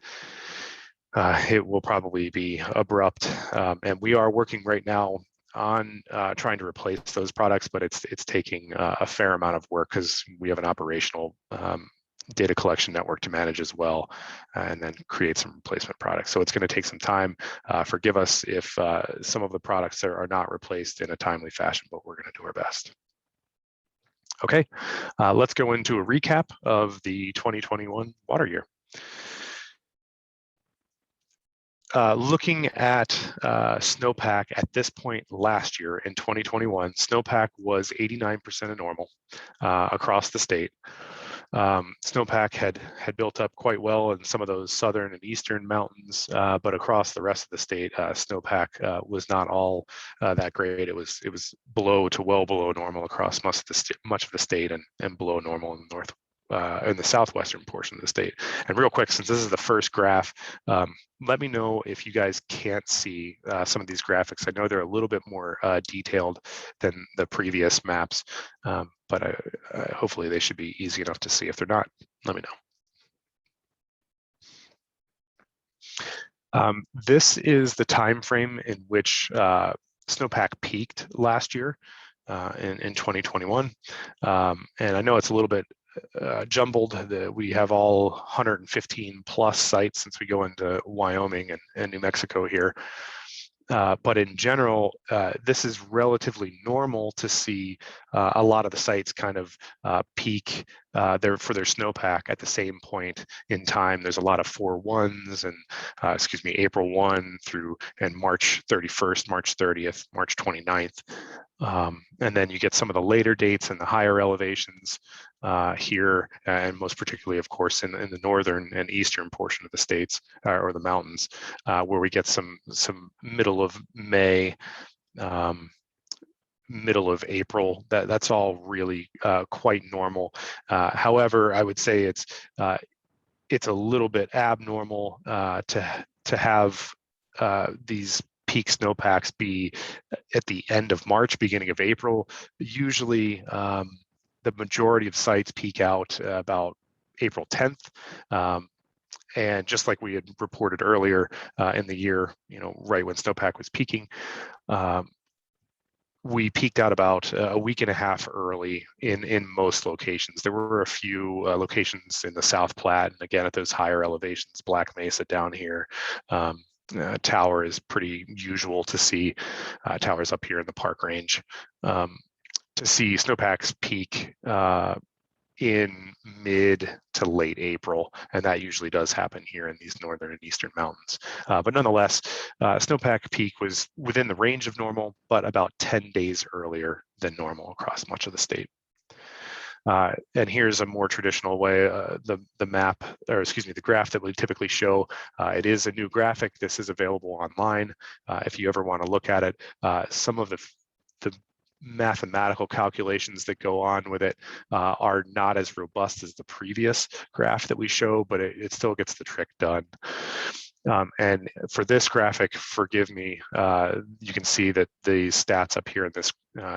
it will probably be abrupt. And we are working right now on trying to replace those products, but it's taking a fair amount of work because we have an operational data collection network to manage as well, and then create some replacement products. So it's going to take some time. Forgive us if some of the products are not replaced in a timely fashion, but we're going to do our best. Okay, let's go into a recap of the 2021 water year. Looking at snowpack at this point last year in 2021, snowpack was 89% of normal across the state. Snowpack had built up quite well in some of those southern and eastern mountains, but across the rest of the state, snowpack was not all that great. It was below to well below normal across much of the state, and below normal in the north. In the southwestern portion of the state. And real quick, since this is the first graph, let me know if you guys can't see some of these graphics. I know they're a little bit more detailed than the previous maps, but hopefully they should be easy enough to see. If they're not, let me know. This is the time frame in which snowpack peaked last year in 2021. And I know it's a little bit jumbled. We have all 115 plus sites since we go into Wyoming and New Mexico here. But in general, this is relatively normal to see a lot of the sites kind of peak for their snowpack at the same point in time. There's a lot of 4/1s and April 1 through and March 31st, March 30th, March 29th. And then you get some of the later dates and the higher elevations here, and most particularly, of course, in the northern and eastern portion of the states or the mountains, where we get some middle of May, middle of April. That's all really quite normal. However, I would say it's a little bit abnormal to have these peak snowpacks be at the end of March, beginning of April. Usually, the majority of sites peak out about April 10th. And just like we had reported earlier in the year, right when snowpack was peaking, we peaked out about a week and a half early in most locations. There were a few locations in the South Platte, and again at those higher elevations, Black Mesa down here. Tower is pretty usual to see. Towers up here in the Park Range, to see snowpacks peak in mid to late April, and that usually does happen here in these northern and eastern mountains. But nonetheless, snowpack peak was within the range of normal, but about 10 days earlier than normal across much of the state. And here's a more traditional way, the map, or excuse me, the graph that we typically show. It is a new graphic. This is available online if you ever want to look at it. Some of the mathematical calculations that go on with it are not as robust as the previous graph that we show, but it still gets the trick done. And for this graphic, forgive me, you can see that the stats up here in this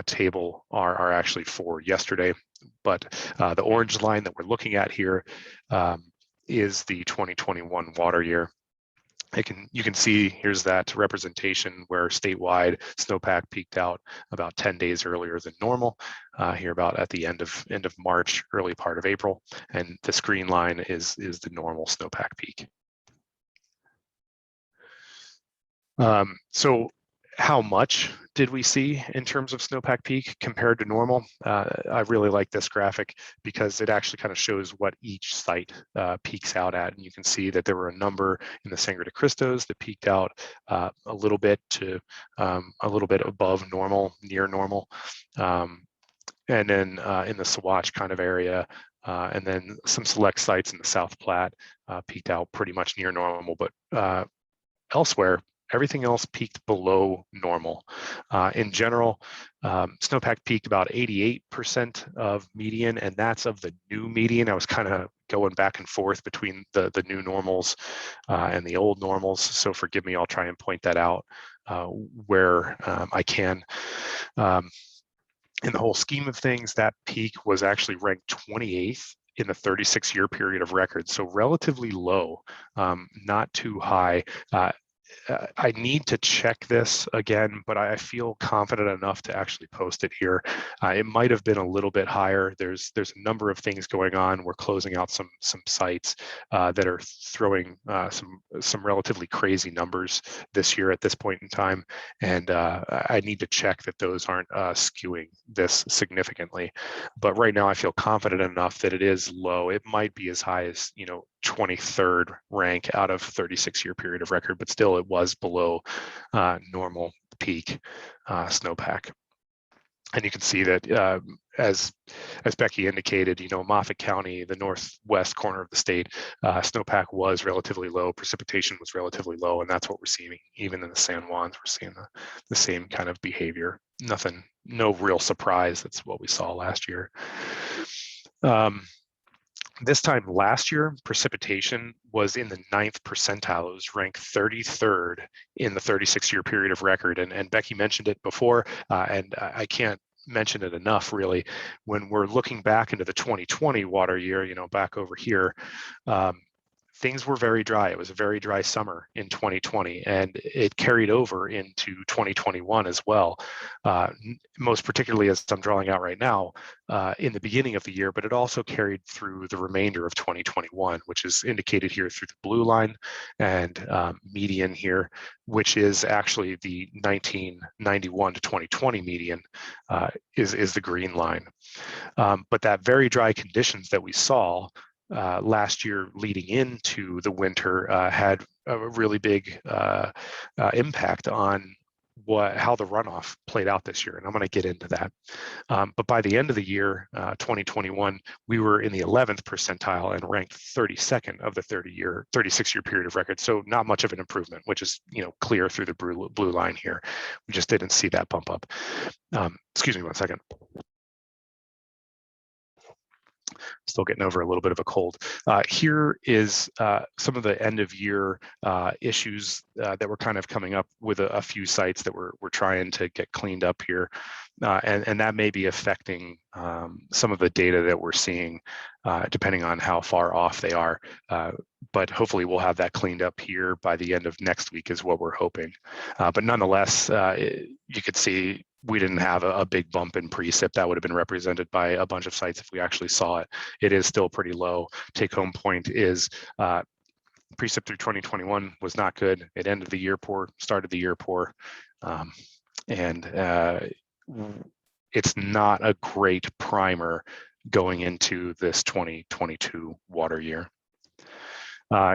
table are actually for yesterday, but the orange line that we're looking at here is the 2021 water year. You can see here's that representation where statewide snowpack peaked out about 10 days earlier than normal, here about at the end of March, early part of April, and this green line is the normal snowpack peak. So how much did we see in terms of snowpack peak compared to normal? I really like this graphic because it actually kind of shows what each site peaks out at. And you can see that there were a number in the Sangre de Cristos that peaked out a little bit to a little bit above normal, near normal. And then in the Saguache kind of area, and then some select sites in the South Platte peaked out pretty much near normal, but elsewhere, everything else peaked below normal. In general, snowpack peaked about 88% of median, and that's of the new median. I was kind of going back and forth between the new normals and the old normals, so forgive me, I'll try and point that out where I can. In the whole scheme of things, that peak was actually ranked 28th in the 36-year period of record, so relatively low, not too high. I need to check this again, but I feel confident enough to actually post it here. It might have been a little bit higher. There's a number of things going on. We're closing out some sites that are throwing some relatively crazy numbers this year at this point in time, and I need to check that those aren't skewing this significantly. But right now, I feel confident enough that it is low. It might be as high as 23rd rank out of 36-year period of record, but still it was below normal peak snowpack. And you can see that as Becky indicated, Moffat County, the northwest corner of the state, snowpack was relatively low, precipitation was relatively low, and that's what we're seeing even in the San Juans. We're seeing the same kind of behavior. No real surprise. That's what we saw last year. This time last year, precipitation was in the 9th percentile. It was ranked 33rd in the 36-year period of record. And Becky mentioned it before, and I can't mention it enough, really. When we're looking back into the 2020 water year, back over here, things were very dry. It was a very dry summer in 2020, and it carried over into 2021 as well, most particularly as I'm drawing out right now in the beginning of the year, but it also carried through the remainder of 2021, which is indicated here through the blue line, and median here, which is actually the 1991 to 2020 median is the green line. But that very dry conditions that we saw last year leading into the winter had a really big impact on how the runoff played out this year, and I'm going to get into that. But by the end of the year, 2021, we were in the 11th percentile and ranked 32nd of the 36-year period of record. So not much of an improvement, which is clear through the blue line here. We just didn't see that bump up. Excuse me one second. Still getting over a little bit of a cold. Here is some of the end of year issues that were kind of coming up with a few sites that we're trying to get cleaned up here. And that may be affecting some of the data that we're seeing, depending on how far off they are. But hopefully we'll have that cleaned up here by the end of next week is what we're hoping. But nonetheless, you could see we didn't have a big bump in precip. That would have been represented by a bunch of sites if we actually saw it. It is still pretty low. Take home point is precip through 2021 was not good. It ended the year poor, started the year poor. It's not a great primer going into this 2022 water year.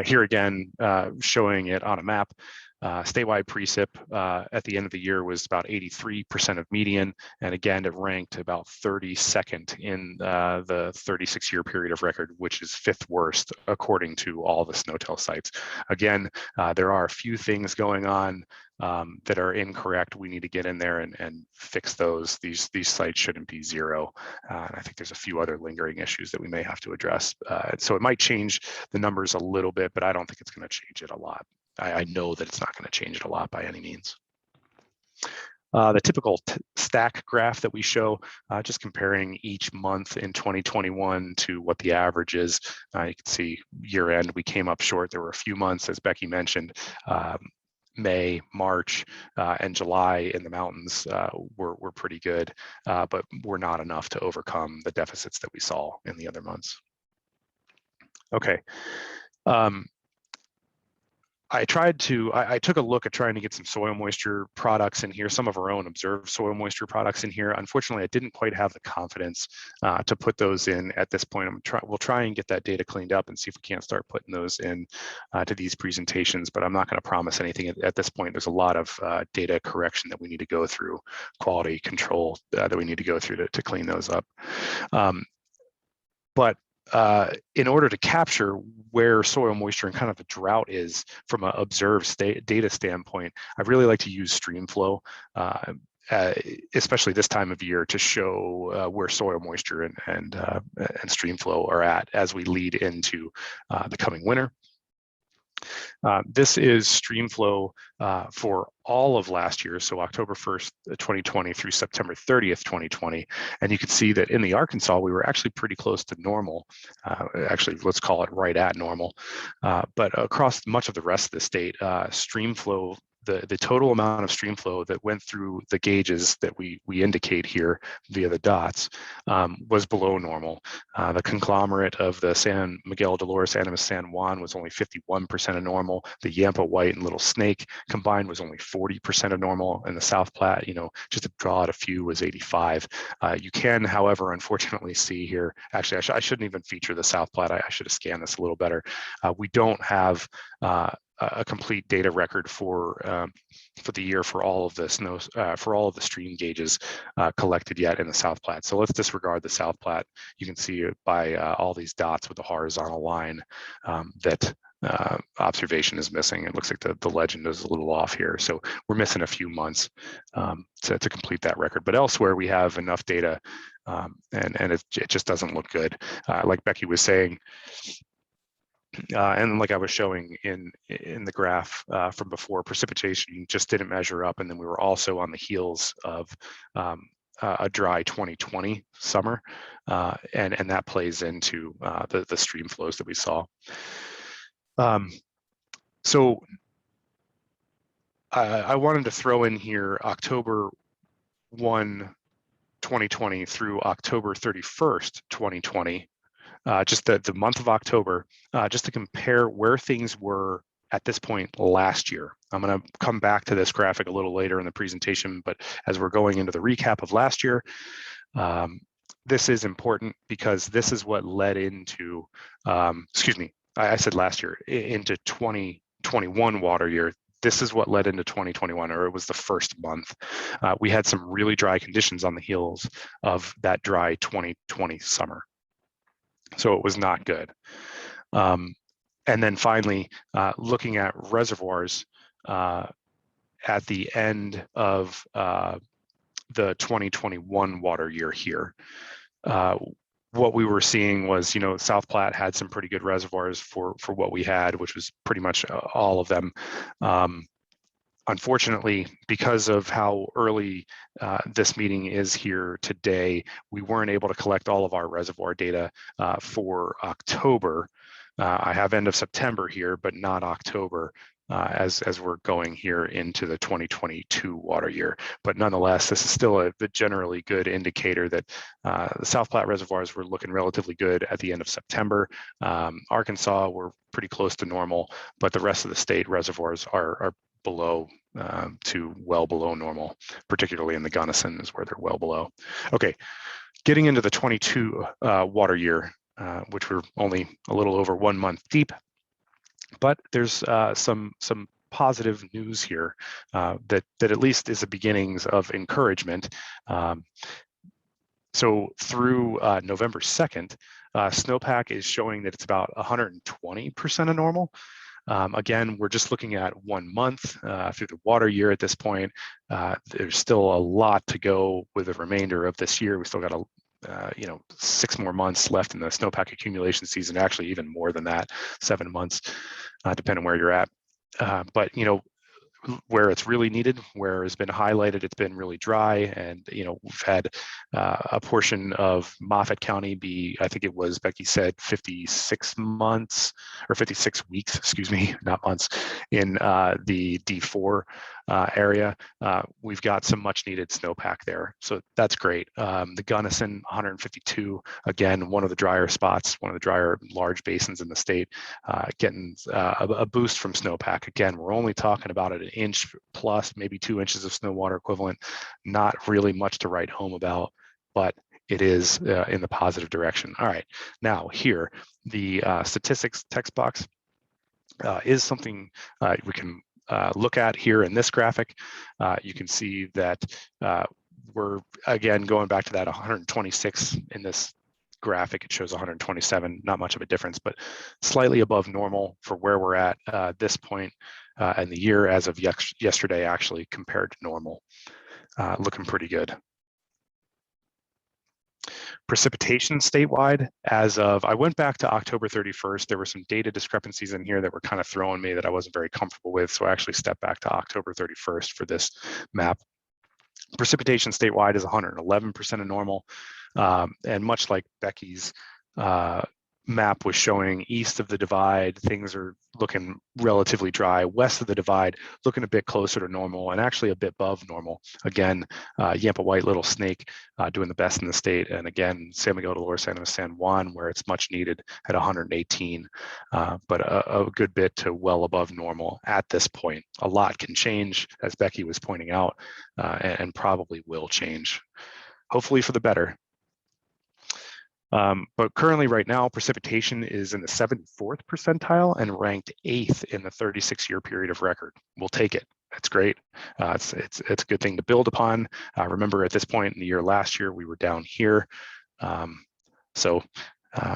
Here again, showing it on a map. Statewide precip at the end of the year was about 83% of median, and again it ranked about 32nd in the 36-year period of record, which is 5th worst according to all the SNOTEL sites. Again, there are a few things going on that are incorrect. We need to get in there and fix those. These sites shouldn't be 0. And I think there's a few other lingering issues that we may have to address. So it might change the numbers a little bit, but I don't think it's going to change it a lot. I know that it's not going to change it a lot by any means. The typical stack graph that we show, just comparing each month in 2021 to what the average is. You can see year end, we came up short. There were a few months, as Becky mentioned, May, March, and July in the mountains were pretty good, but were not enough to overcome the deficits that we saw in the other months. Okay. I took a look at trying to get some soil moisture products in here, some of our own observed soil moisture products in here. Unfortunately, I didn't quite have the confidence to put those in at this point. We'll try and get that data cleaned up and see if we can't start putting those in to these presentations, but I'm not going to promise anything at this point. There's a lot of data correction that we need to go through, quality control that we need to go through to clean those up. But in order to capture where soil moisture and kind of the drought is from an observed data standpoint, I really like to use streamflow, especially this time of year, to show where soil moisture and streamflow are at as we lead into the coming winter. This is streamflow for all of last year, so October 1st, 2020 through September 30th, 2020. And you can see that in the Arkansas, we were actually pretty close to normal. Actually, let's call it right at normal. But across much of the rest of the state, streamflow, the total amount of streamflow that went through the gauges that we indicate here via the dots was below normal. The conglomerate of the San Miguel, Dolores, Animas, San Juan was only 51% of normal. The Yampa, White, and Little Snake combined was only 40% of normal. And the South Platte, just to draw out a few, was 85. You can, however, unfortunately see here, actually, I shouldn't even feature the South Platte. I should have scanned this a little better. We don't have a complete data record for the year for all of the for all of the stream gauges collected yet in the South Platte. So let's disregard the South Platte. You can see by all these dots with the horizontal line that observation is missing. It looks like the legend is a little off here. So we're missing a few months to complete that record. But elsewhere we have enough data and it just doesn't look good. Like Becky was saying, and like I was showing in the graph from before, precipitation just didn't measure up. And then we were also on the heels of a dry 2020 summer. And that plays into the stream flows that we saw. So I wanted to throw in here October 1, 2020 through October 31st, 2020. Just the month of October, just to compare where things were at this point last year. I'm going to come back to this graphic a little later in the presentation, but as we're going into the recap of last year, this is important because this is what led into, excuse me, I said last year, into 2021 water year. this is what led into 2021, or it was the first month. We had some really dry conditions on the heels of that dry 2020 summer. So it was not good. And then finally, looking at reservoirs at the end of the 2021 water year here. What we were seeing was, South Platte had some pretty good reservoirs for what we had, which was pretty much all of them. Unfortunately, because of how early this meeting is here today, we weren't able to collect all of our reservoir data for October. I have end of September here, but not October. As we're going here into the 2022 water year. But nonetheless, this is still a generally good indicator that the South Platte reservoirs were looking relatively good at the end of September. Arkansas were pretty close to normal, but the rest of the state reservoirs are below to well below normal, particularly in the Gunnison is where they're well below. Okay, getting into the 22 water year, which we're only a little over 1 month deep. But there's some positive news here that at least is the beginnings of encouragement. So through November 2nd, Snowpack is showing that it's about 120% of normal. Again, we're just looking at 1 month through the water year at this point. There's still a lot to go with the remainder of this year. We still got 6 more months left in the snowpack accumulation season, actually even more than that, 7 months, depending on where you're at. But where it's really needed, where it's been highlighted, it's been really dry. And, we've had a portion of Moffat County be, I think it was, Becky said, 56 months or 56 weeks, excuse me, not months, in the D4 area. We've got some much needed snowpack there. So that's great. The Gunnison, 152, again, one of the drier spots, one of the drier large basins in the state, getting a boost from snowpack. Again, we're only talking about an inch plus, maybe 2 inches of snow water equivalent, not really much to write home about, but it is in the positive direction. All right, now here, the statistics text box is something we can look at here in this graphic. You can see that we're, again, going back to that 126 in this graphic. It shows 127, not much of a difference, but slightly above normal for where we're at this point in the year as of yesterday, actually, compared to normal. Looking pretty good. Precipitation statewide, as of, I went back to October 31st, there were some data discrepancies in here that were kind of throwing me that I wasn't very comfortable with, so I actually stepped back to October 31st for this map. Precipitation statewide is 111% of normal, and much like Becky's map was showing, east of the divide, things are looking relatively dry. West of the divide, looking a bit closer to normal and actually a bit above normal. Again, Yampa White, Little Snake doing the best in the state. And again, San Miguel de Lower Santa San Juan, where it's much needed at 118, but a good bit to well above normal at this point. A lot can change, as Becky was pointing out, and probably will change, hopefully for the better. But currently right now, precipitation is in the 74th percentile and ranked 8th in the 36-year period of record. We'll take it. That's great. It's a good thing to build upon. Remember, at this point in the year last year, we were down here. So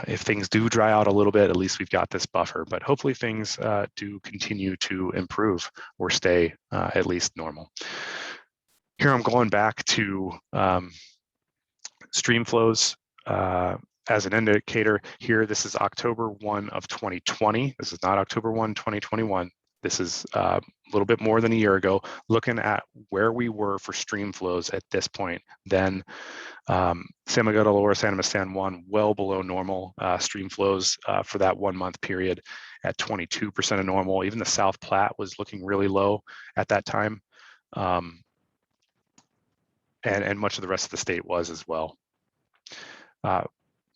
if things do dry out a little bit, at least we've got this buffer. But hopefully things do continue to improve or stay at least normal. Here I'm going back to stream flows. As an indicator here, this is October 1 of 2020. This is not October 1, 2021. This is a little bit more than a year ago, looking at where we were for stream flows at this point. Then San Miguel de Lower Santa San Juan, well below normal stream flows for that 1 month period at 22% of normal. Even the South Platte was looking really low at that time. And much of the rest of the state was as well.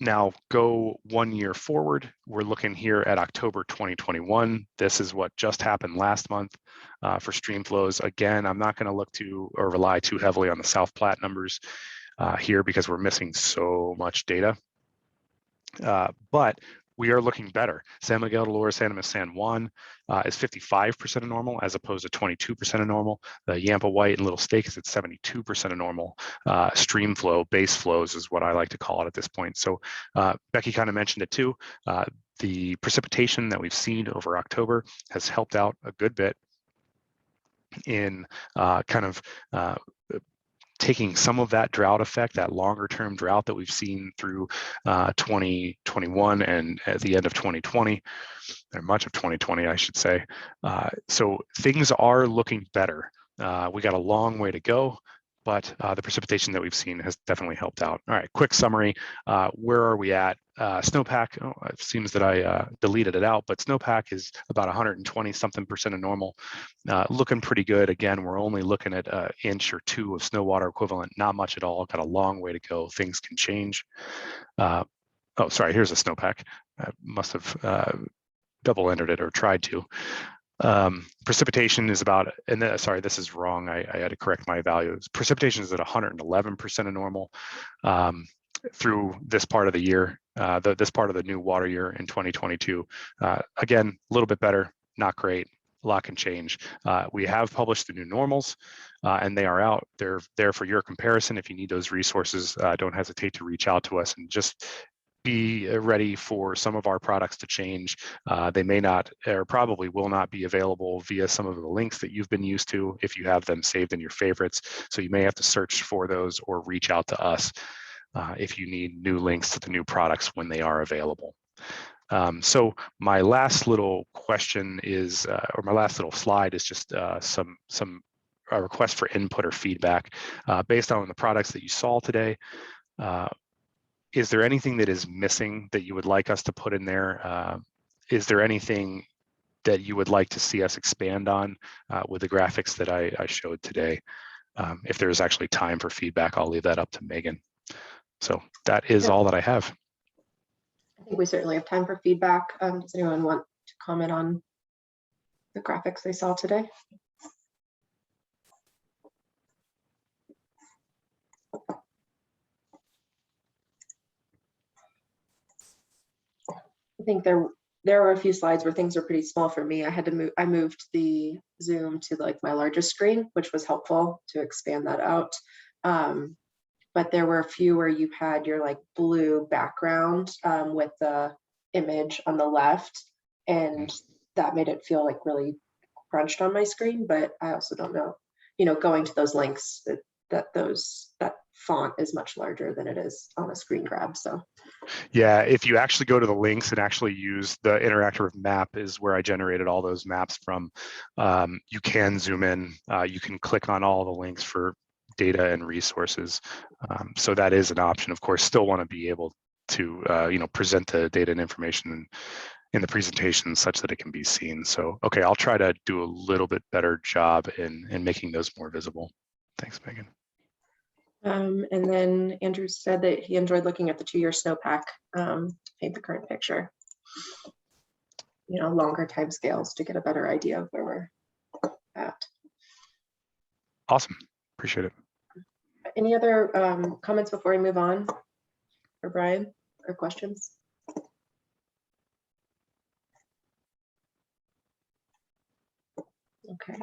Now go 1 year forward. We're looking here at October 2021. This is what just happened last month for stream flows. Again, I'm not going to look to or rely too heavily on the South Platte numbers here because we're missing so much data. But we are looking better. San Miguel de Lourdes, San Dimas, San Juan is 55% of normal as opposed to 22% of normal. The Yampa White and Little Stake is at 72% of normal. Stream flow, base flows is what I like to call it at this point. So Becky kind of mentioned it too. The precipitation that we've seen over October has helped out a good bit in taking some of that drought effect, that longer term drought that we've seen through 2021 and at the end of 2020, or much of 2020, I should say. So things are looking better. We got a long way to go, but the precipitation that we've seen has definitely helped out. All right, quick summary. Where are we at? Snowpack, it seems that I deleted it out, but Snowpack is about 120 something percent of normal. Looking pretty good. Again, we're only looking at an inch or two of snow water equivalent, not much at all. Got a long way to go. Things can change. Oh, sorry, here's a Snowpack. I must have double entered it or tried to. Precipitation is about, and sorry, this is wrong. I had to correct my values. Precipitation is at 111% of normal through this part of the year, this part of the new water year in 2022. Again, a little bit better, not great. A lot can change. We have published the new normals and they are out. They're there for your comparison. If you need those resources, don't hesitate to reach out to us and just be ready for some of our products to change. They may not, or probably will not be available via some of the links that you've been used to if you have them saved in your favorites. So you may have to search for those or reach out to us if you need new links to the new products when they are available. So my last little question is, or my last little slide is just some request for input or feedback based on the products that you saw today. Is there anything that is missing that you would like us to put in there? Is there anything that you would like to see us expand on with the graphics that I showed today? If there's actually time for feedback, I'll leave that up to Megan. So that is all that I have. I think we certainly have time for feedback. Does anyone want to comment on the graphics they saw today? I think there were a few slides where things were pretty small for me. I moved the Zoom to like my largest screen, which was helpful to expand that out. But there were a few where you had your like blue background with the image on the left, and that made it feel like really crunched on my screen. But I also don't know, going to those links that font is much larger than it is on a screen grab. So yeah, if you actually go to the links and actually use the interactive map is where I generated all those maps from. You can zoom in, you can click on all the links for data and resources. So that is an option. Of course, still want to be able to present the data and information in the presentation such that it can be seen. So okay, I'll try to do a little bit better job in making those more visible. Thanks, Megan. And then Andrew said that he enjoyed looking at the 2-year snowpack, paint the current picture. Longer time scales to get a better idea of where we're at. Awesome, appreciate it. Any other comments before we move on for Brian or questions? Okay,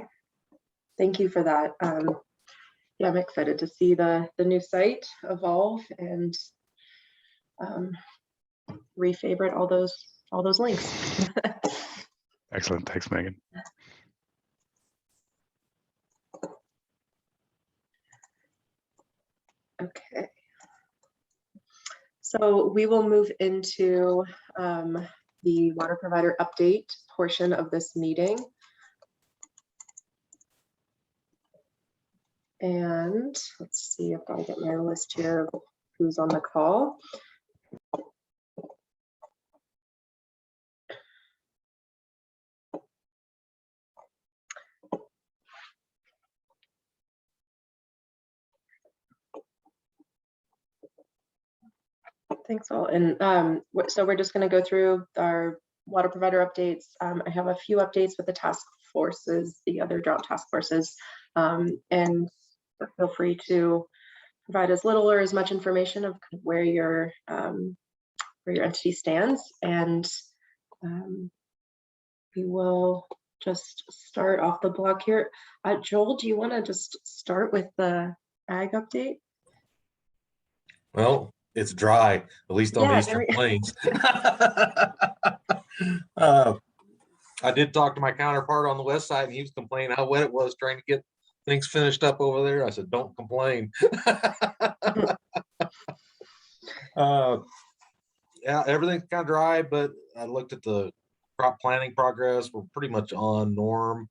thank you for that. Yeah, I'm excited to see the new site evolve and re-favorite all those links. Excellent, thanks, Megan. Okay, so we will move into the water provider update portion of this meeting. And let's see if I get my list here of who's on the call. Thanks all. And so we're just going to go through our water provider updates. I have a few updates with the task forces, the other drought task forces, and feel free to provide as little or as much information of where you're where your entity stands, and we will just start off the block here. Joel, do you want to just start with the ag update? Well, it's dry, at least on the Yeah, Eastern Plains. I did talk to my counterpart on the west side, and he was complaining how wet it was trying to get things finished up over there. I said, don't complain. Yeah, everything's kind of dry, but I looked at the crop planting progress. We're pretty much on norm,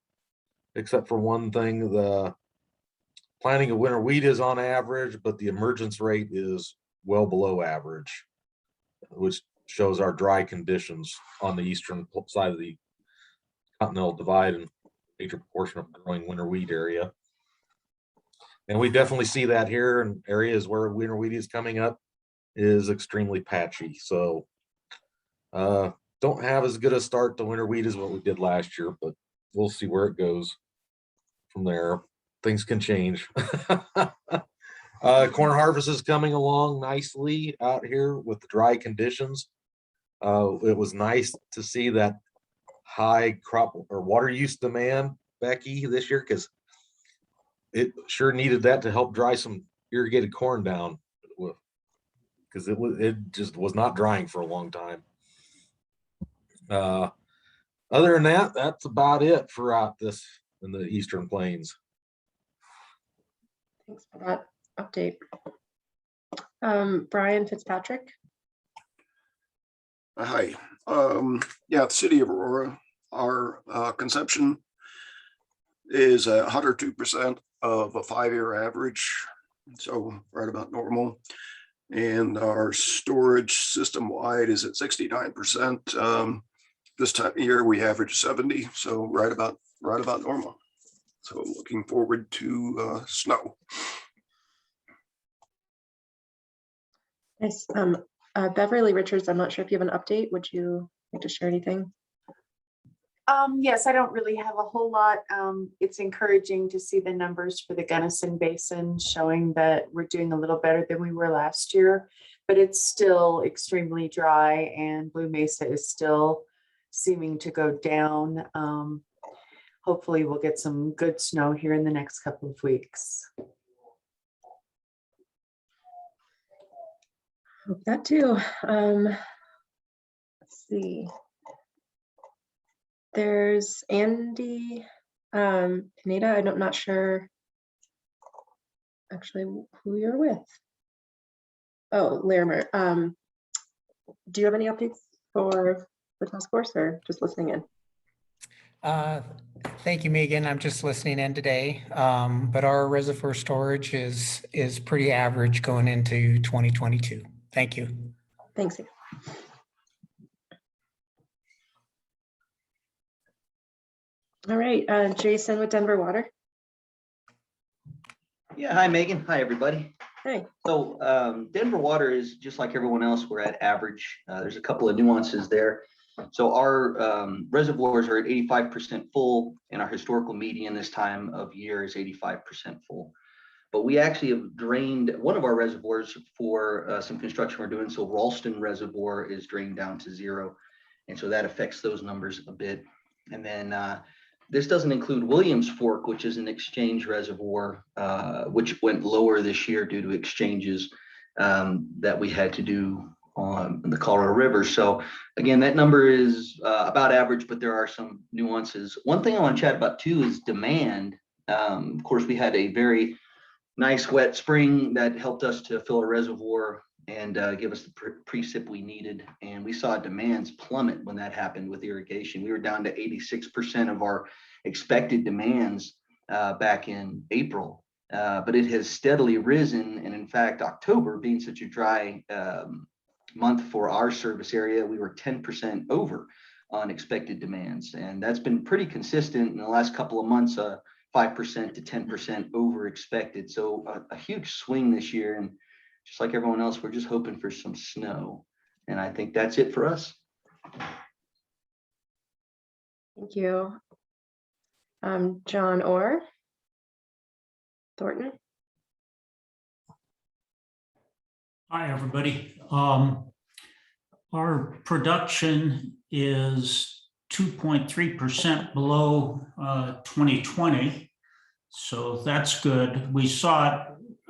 except for one thing. The planting of winter wheat is on average, but the emergence rate is well below average, which shows our dry conditions on the eastern side of the Continental Divide and major portion of growing winter wheat area. And we definitely see that here in areas where winter wheat is coming up is extremely patchy. So don't have as good a start to winter wheat as what we did last year, but we'll see where it goes from there. Things can change. Corn harvest is coming along nicely out here with the dry conditions. It was nice to see that high crop or water use demand, Becky, this year, because it sure needed that to help dry some irrigated corn down, because it just was not drying for a long time. Other than that, that's about it throughout this in the Eastern Plains. Thanks for that update. Brian Fitzpatrick. Hi. Yeah, the city of Aurora, our consumption is 102% of a 5-year average, so right about normal. And our storage system wide is at 69%. This time of year we average 70, so right about normal. So looking forward to snow. Nice. Beverly Richards, I'm not sure if you have an update. Would you like to share anything? Yes, I don't really have a whole lot. It's encouraging to see the numbers for the Gunnison Basin showing that we're doing a little better than we were last year, but it's still extremely dry, and Blue Mesa is still seeming to go down. Hopefully we'll get some good snow here in the next couple of weeks. Hope that too. Let's see. There's Andy Pineda. I'm not sure actually who you're with. Oh, Larimer. Do you have any updates for the task force, or just listening in? Thank you, Megan. I'm just listening in today, but our reservoir storage is pretty average going into 2022. Thank you. Thanks. All right, Jason with Denver Water. Yeah, hi Megan. Hi everybody. Hey. So Denver Water is just like everyone else. We're at average. There's a couple of nuances there. So our reservoirs are at 85% full, and our historical median this time of year is 85% full. But we actually have drained one of our reservoirs for some construction we're doing. So Ralston Reservoir is drained down to 0. And so that affects those numbers a bit. And then this doesn't include Williams Fork, which is an exchange reservoir, which went lower this year due to exchanges that we had to do on the Colorado River. So again, that number is about average, but there are some nuances. One thing I want to chat about too is demand. Of course, we had a very nice wet spring that helped us to fill a reservoir and give us the precip we needed. And we saw demands plummet when that happened with irrigation. We were down to 86% of our expected demands back in April, but it has steadily risen. And in fact, October being such a dry month for our service area, we were 10% over on expected demands. And that's been pretty consistent in the last couple of months, 5% to 10% over expected. So a huge swing this year. And just like everyone else, we're just hoping for some snow. And I think that's it for us. Thank you. John Orr, Thornton. Hi, everybody. Our production is 2.3% below 2020. So that's good. We saw it,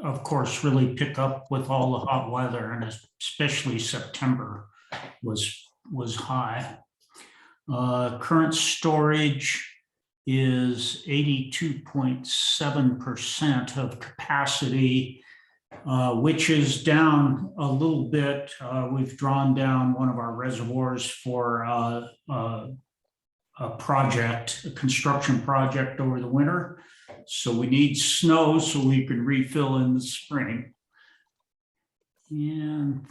of course, really pick up with all the hot weather, and especially September was high. Current storage is 82.7% of capacity, which is down a little bit. We've drawn down one of our reservoirs for a construction project over the winter. So we need snow so we can refill in the spring. And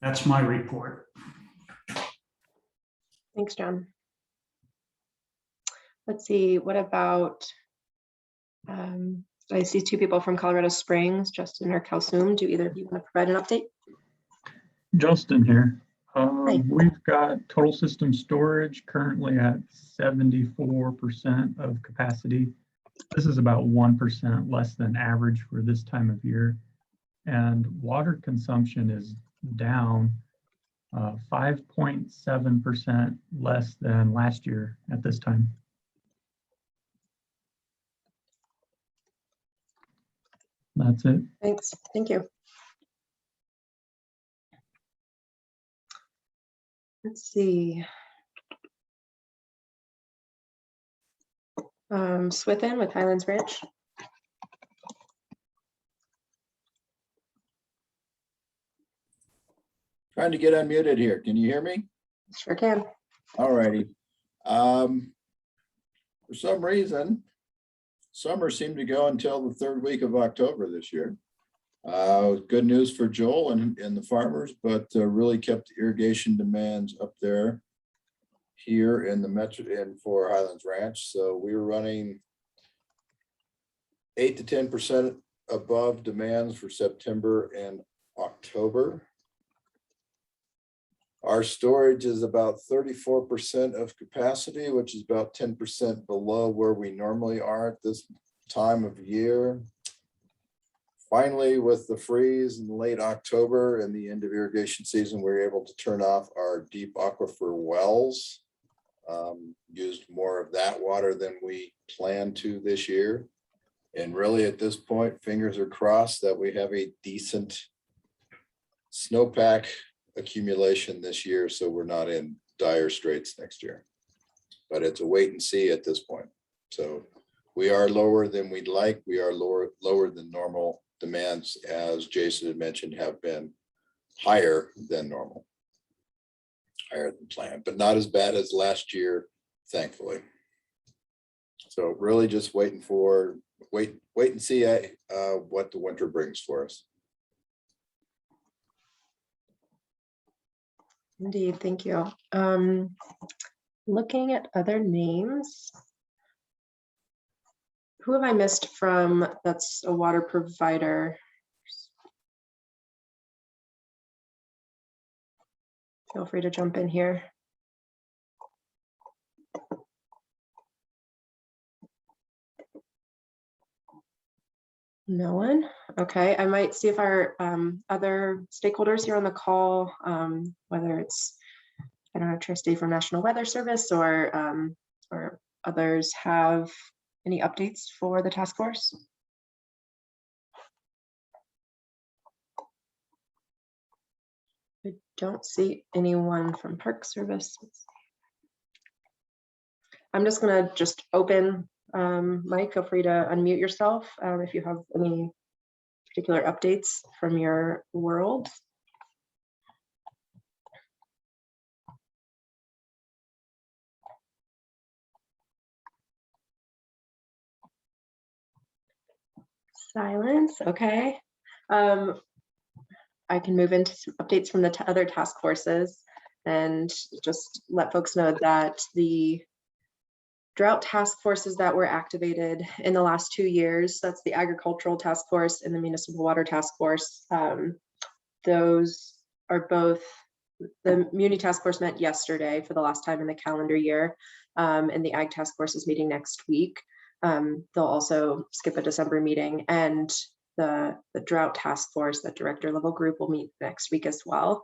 that's my report. Thanks, John. Let's see, what about, I see two people from Colorado Springs, Justin or Kalsum. Do either of you want to provide an update? Justin here. Hi. We've got total system storage currently at 74% of capacity. This is about 1% less than average for this time of year. And water consumption is down 5.7% less than last year at this time. That's it. Thanks, thank you. Let's see. Swithin with Highlands Ranch. Trying to get unmuted here. Can you hear me? Sure can. All righty. For some reason, summer seemed to go until the third week of October this year. Good news for Joel and the farmers, but really kept the irrigation demands up there here in the metro and for Highlands Ranch. So we were running 8 to 10% above demands for September and October. Our storage is about 34% of capacity, which is about 10% below where we normally are at this time of year. Finally, with the freeze in late October and the end of irrigation season, we were able to turn off our deep aquifer wells. Used more of that water than we planned to this year. And really at this point, fingers are crossed that we have a decent snowpack accumulation this year, so we're not in dire straits next year. But it's a wait and see at this point. So we are lower than we'd like. We are lower than normal. Demands, as Jason had mentioned, have been higher than normal, higher than planned, but not as bad as last year, thankfully. So really just wait and see what the winter brings for us. Indeed, thank you. Looking at other names. Who have I missed from, that's a water provider? Feel free to jump in here. No one? Okay, I might see if our other stakeholders here on the call, whether it's, I don't know, trustee from National Weather Service or others have any updates for the task force? I don't see anyone from Park Service. I'm just gonna open, Mike, feel free to unmute yourself if you have any particular updates from your world. Silence, okay. I can move into some updates from the other task forces and just let folks know that the drought task forces that were activated in the last 2 years, that's the agricultural task force and the municipal water task force. Those are both, the Muni task force met yesterday for the last time in the calendar year, and the ag task force is meeting next week. They'll also skip a December meeting, and the drought task force, that director level group will meet next week as well.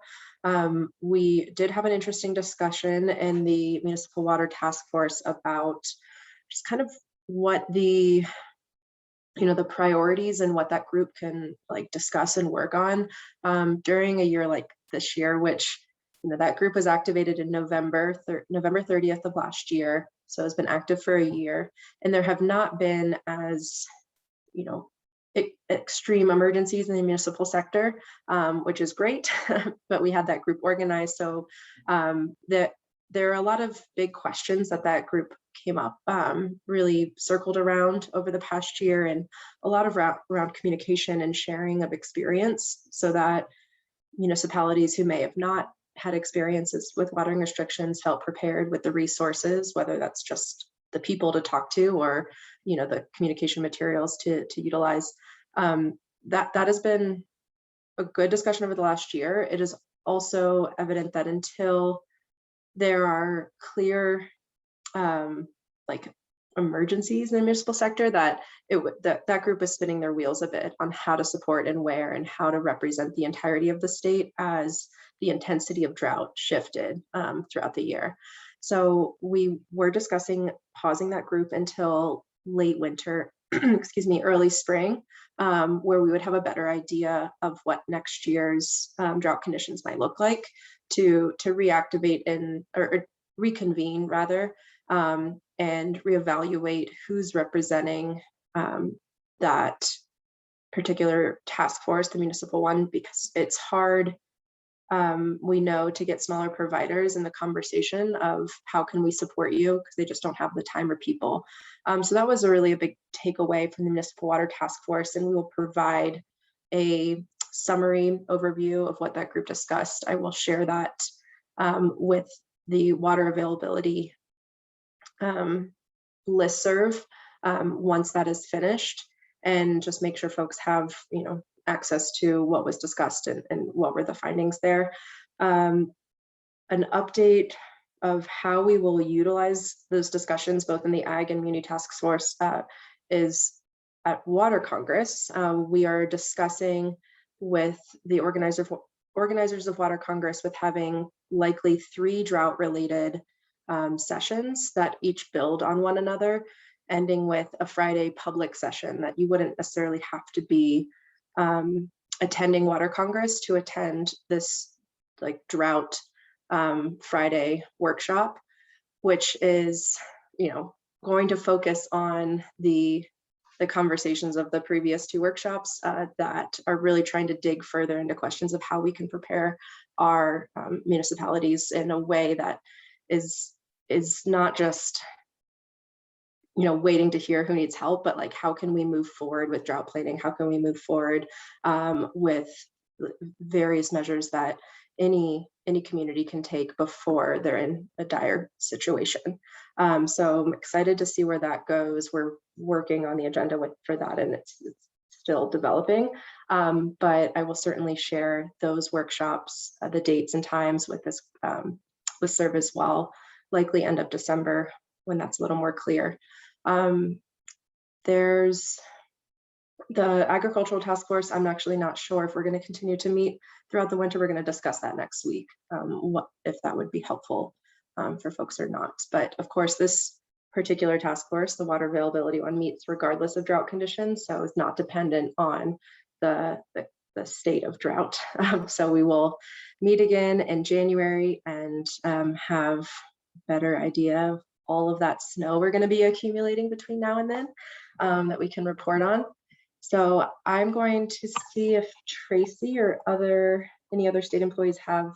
We did have an interesting discussion in the municipal water task force about just kind of what the priorities and what that group can like discuss and work on during a year like this year, which that group was activated in November 30th of last year. So it's been active for a year, and there have not been as extreme emergencies in the municipal sector, which is great, but we had that group organized. So there are a lot of big questions that group came up, really circled around over the past year, and a lot of around communication and sharing of experience, so that municipalities who may have not had experiences with watering restrictions felt prepared with the resources, whether that's just the people to talk to or the communication materials to utilize. That has been a good discussion over the last year. It is also evident that until there are clear like emergencies in the municipal sector, that that group is spinning their wheels a bit on how to support and where and how to represent the entirety of the state as the intensity of drought shifted throughout the year. So we were discussing pausing that group until late winter, excuse me, early spring, where we would have a better idea of what next year's drought conditions might look like, to reactivate or reconvene rather, and reevaluate who's representing that particular task force, the municipal one, because it's hard, we know, to get smaller providers in the conversation of how can we support you, because they just don't have the time or people. So that was really a big takeaway from the municipal water task force, and we will provide a summary overview of what that group discussed. I will share that with the water availability listserv once that is finished, and just make sure folks have access to what was discussed and what were the findings there. An update of how we will utilize those discussions both in the Ag and Muni Task Force is at Water Congress. We are discussing with the organizers of Water Congress with having likely 3 drought related sessions that each build on one another, ending with a Friday public session that you wouldn't necessarily have to be attending Water Congress to attend this like drought Friday workshop, which is going to focus on the conversations of the previous 2 workshops that are really trying to dig further into questions of how we can prepare our municipalities in a way that is not just waiting to hear who needs help, but like how can we move forward with drought planning? How can we move forward with various measures that any community can take before they're in a dire situation? So I'm excited to see where that goes. We're working on the agenda for that, and it's still developing, but I will certainly share those workshops, the dates and times with this listserv as well, likely end of December when that's a little more clear. There's the agricultural task force. I'm actually not sure if we're going to continue to meet throughout the winter. We're going to discuss that next week, if that would be helpful for folks or not. But of course, this particular task force, the water availability one, meets regardless of drought conditions, so it's not dependent on the state of drought. So we will meet again in January and have a better idea of all of that snow we're going to be accumulating between now and then that we can report on. So I'm going to see if Tracy or any other state employees have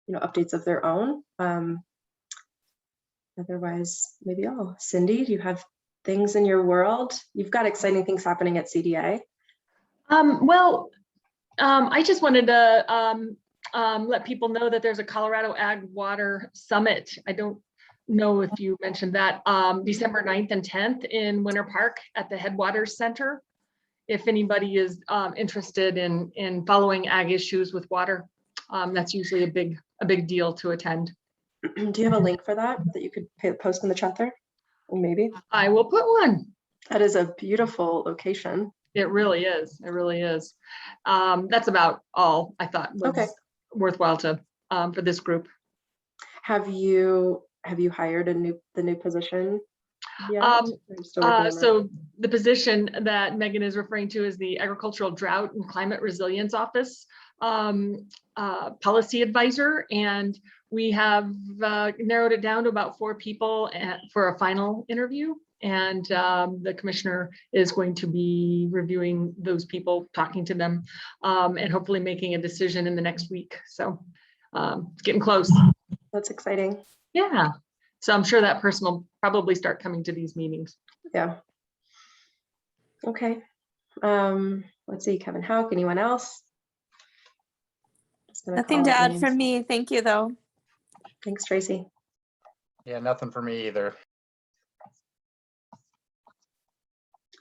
updates of their own. Otherwise, maybe Cindy, do you have things in your world? You've got exciting things happening at CDA. I just wanted to let people know that there's a Colorado Ag Water Summit. I don't know if you mentioned that, December 9th and 10th in Winter Park at the Headwaters Center. If anybody is interested in following ag issues with water, that's usually a big deal to attend. Do you have a link for that you could post in the chat there? Or maybe I will put one. That is a beautiful location. It really is. It really is. That's about all I thought was Okay. worthwhile to for this group. Have you hired the new position yet? Um, Or are you still working on that? So the position that Megan is referring to is the Agricultural Drought and Climate Resilience Office policy advisor, and we have narrowed it down to about 4 people for a final interview. And the commissioner is going to be reviewing those people, talking to them, and hopefully making a decision in the next week. So it's getting close. That's exciting. Yeah. So I'm sure that person will probably start coming to these meetings. Yeah. Okay. Let's see, Kevin Houck, anyone else? Just gonna Nothing call to out add from names. me. Thank you, though. Thanks, Tracy. Yeah, nothing for me either.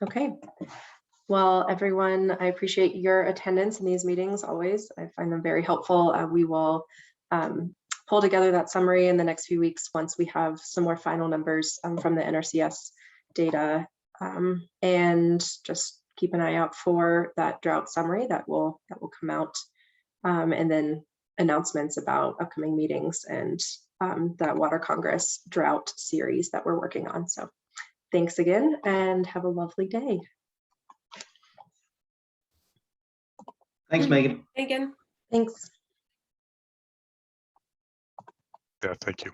Okay. Well, everyone, I appreciate your attendance in these meetings always. I find them very helpful. We will pull together that summary in the next few weeks once we have some more final numbers from the NRCS data, and just keep an eye out for that drought summary that will come out, and then announcements about upcoming meetings and that Water Congress drought series that we're working on. So thanks again and have a lovely day. Thanks, Megan. Megan. Thanks. Yeah, thank you.